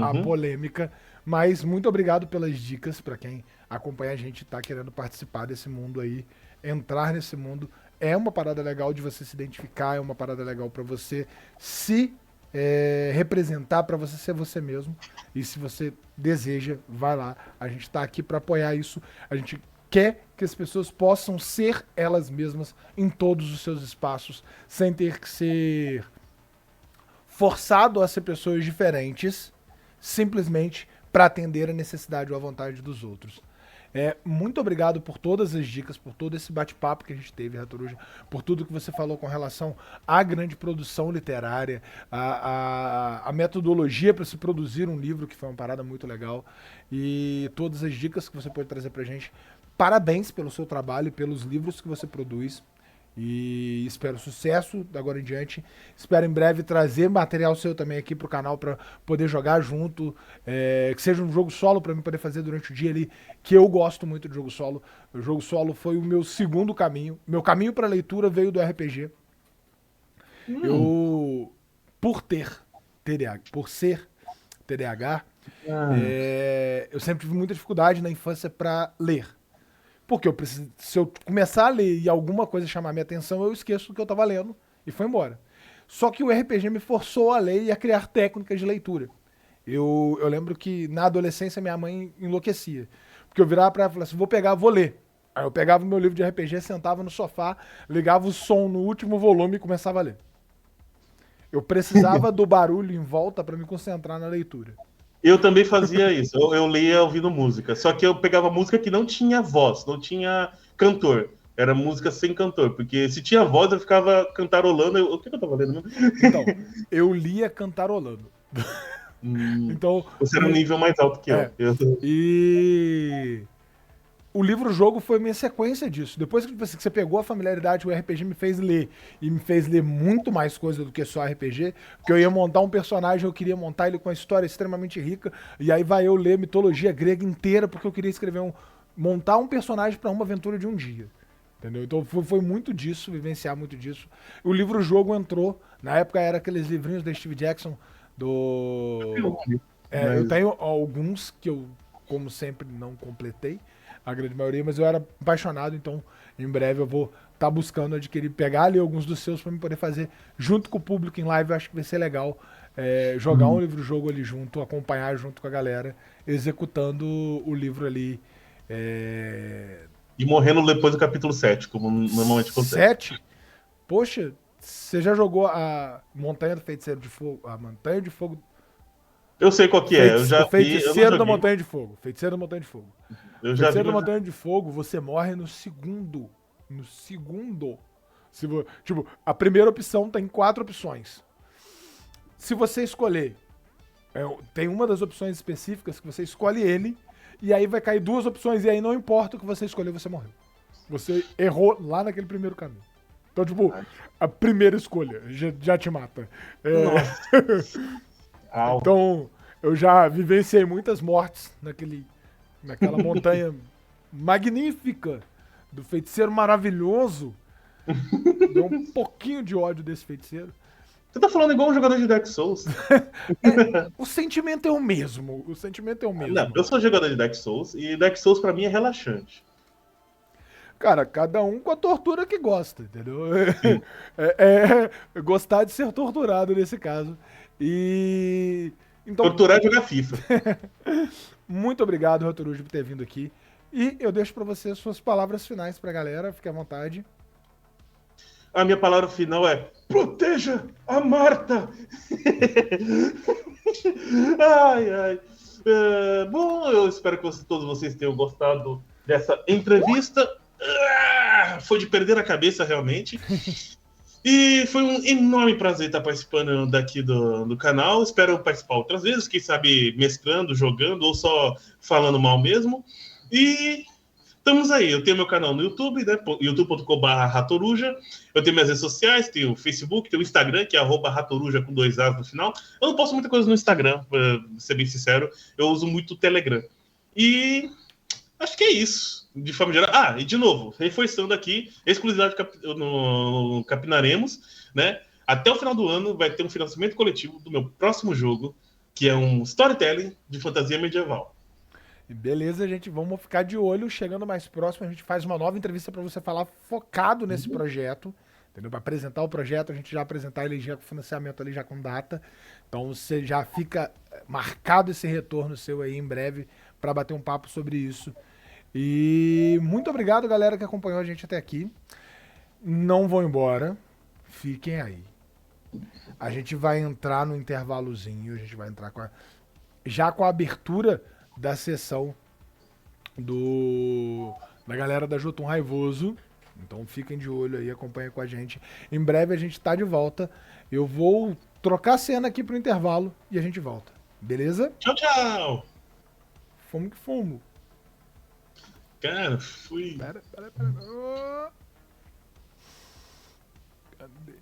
a polêmica, mas muito obrigado pelas dicas para quem acompanha a gente e tá querendo participar desse mundo aí, entrar nesse mundo. É uma parada legal de você se identificar, é uma parada legal para você se representar, para você ser você mesmo. E se você deseja, vai lá. A gente tá aqui para apoiar isso. A gente quer que as pessoas possam ser elas mesmas em todos os seus espaços, sem ter que ser forçado a ser pessoas diferentes, simplesmente para atender a necessidade ou a vontade dos outros. Muito obrigado por todas as dicas, por todo esse bate-papo que a gente teve, Ratoruja, por tudo que você falou com relação à grande produção literária, a metodologia para se produzir um livro, que foi uma parada muito legal, e todas as dicas que você pode trazer pra gente. Parabéns pelo seu trabalho e pelos livros que você produz. E espero sucesso da agora em diante. Espero em breve trazer material seu também aqui pro canal para poder jogar junto. Que seja um jogo solo para mim poder fazer durante o dia ali, que eu gosto muito de jogo solo. O jogo solo foi o meu segundo caminho. Meu caminho para leitura veio do RPG. Eu, por ser TDAH, eu sempre tive muita dificuldade na infância para ler. Porque se eu começar a ler e alguma coisa chamar minha atenção, eu esqueço o que eu tava lendo e foi embora. Só que o RPG me forçou a ler e a criar técnicas de leitura. Eu lembro que na adolescência minha mãe enlouquecia. Porque eu virava pra ela e falava assim, vou ler. Aí eu pegava o meu livro de RPG, sentava no sofá, ligava o som no último volume e começava a ler. Eu precisava do barulho em volta para me concentrar na leitura. Eu também fazia isso. Eu lia ouvindo música. Só que eu pegava música que não tinha voz, não tinha cantor. Era música sem cantor, porque se tinha voz eu ficava cantarolando. O que eu tava lendo mesmo? Então, eu lia cantarolando. Então, Você era um nível mais alto que é. eu. E o livro-jogo foi minha sequência disso. Depois que você pegou a familiaridade, o RPG me fez ler. E me fez ler muito mais coisa do que só RPG. Porque eu ia montar um personagem, eu queria montar ele com uma história extremamente rica. E aí vai eu ler mitologia grega inteira, porque eu queria montar um personagem para uma aventura de um dia. Entendeu? Então foi muito disso, vivenciar muito disso. O livro-jogo entrou. Na época era aqueles livrinhos da Steve Jackson do. Eu Mas tenho alguns que eu, como sempre, não completei, a grande maioria, mas eu era apaixonado, então em breve eu vou estar buscando adquirir, pegar ali alguns dos seus para me poder fazer junto com o público em live. Eu acho que vai ser legal jogar um livro-jogo ali junto, acompanhar junto com a galera, executando o livro ali. E morrendo depois do capítulo 7, como normalmente acontece. 7? Poxa, você já jogou a Montanha do Feiticeiro de Fogo? A Montanha de Fogo. Eu sei qual que é, eu O já vi, eu não Feiticeiro da joguei. Montanha de Fogo. Feiticeiro da Montanha de Fogo. Eu já vi, Feiticeiro da mas Montanha de Fogo, você morre no segundo. No segundo. Tipo, a primeira opção tem 4 opções. Se você escolher, tem uma das opções específicas que você escolhe ele, e aí vai cair 2 opções, e aí não importa o que você escolher, você morreu. Você errou lá naquele primeiro caminho. Então, tipo, a primeira escolha já te mata. nossa. Então, eu já vivenciei muitas mortes naquela montanha magnífica do feiticeiro maravilhoso. Deu um pouquinho de ódio desse feiticeiro. Você tá falando igual um jogador de Dark Souls. O sentimento é o mesmo. O sentimento é o Não, mesmo. eu sou jogador de Dark Souls e Dark Souls pra mim é relaxante. Cara, cada um com a tortura que gosta, entendeu? Sim. Gostar de ser torturado nesse caso. E. Então, Torturar é jogar FIFA. muito obrigado, Rotorujo, por ter vindo aqui. E eu deixo pra você as suas palavras finais pra galera. Fique à vontade. A minha palavra final é: proteja a Marta! Ai, ai. Bom, eu espero que todos vocês tenham gostado dessa entrevista. Foi de perder a cabeça, realmente. E foi um enorme prazer estar participando daqui do canal. Espero participar outras vezes, quem sabe mestrando, jogando ou só falando mal mesmo. E estamos aí. Eu tenho meu canal no YouTube, né? youtube.com/ratoruja. Eu tenho minhas redes sociais, tenho o Facebook, tenho o Instagram, que é @ratoruja com 2 As no final. Eu não posto muita coisa no Instagram, pra ser bem sincero. Eu uso muito o Telegram. E acho que é isso, de forma geral. E de novo, reforçando aqui, exclusividade no Capinaremos, né? Até o final do ano vai ter um financiamento coletivo do meu próximo jogo, que é um storytelling de fantasia medieval. Beleza, gente, vamos ficar de olho. Chegando mais próximo, a gente faz uma nova entrevista para você falar focado nesse projeto, entendeu? Para apresentar o projeto, a gente já apresentar ele já com financiamento ali, já com data. Então você já fica marcado esse retorno seu aí em breve para bater um papo sobre isso. E muito obrigado, galera, que acompanhou a gente até aqui. Não vão embora, fiquem aí. A gente vai entrar no intervalozinho, a gente vai entrar já com a abertura da sessão da galera da Jotun Raivoso. Então fiquem de olho aí, acompanhem com a gente. Em breve a gente tá de volta. Eu vou trocar a cena aqui pro intervalo e a gente volta. Beleza? Tchau, tchau! Fumo que fumo. Cara, fui. Pera. Cadê?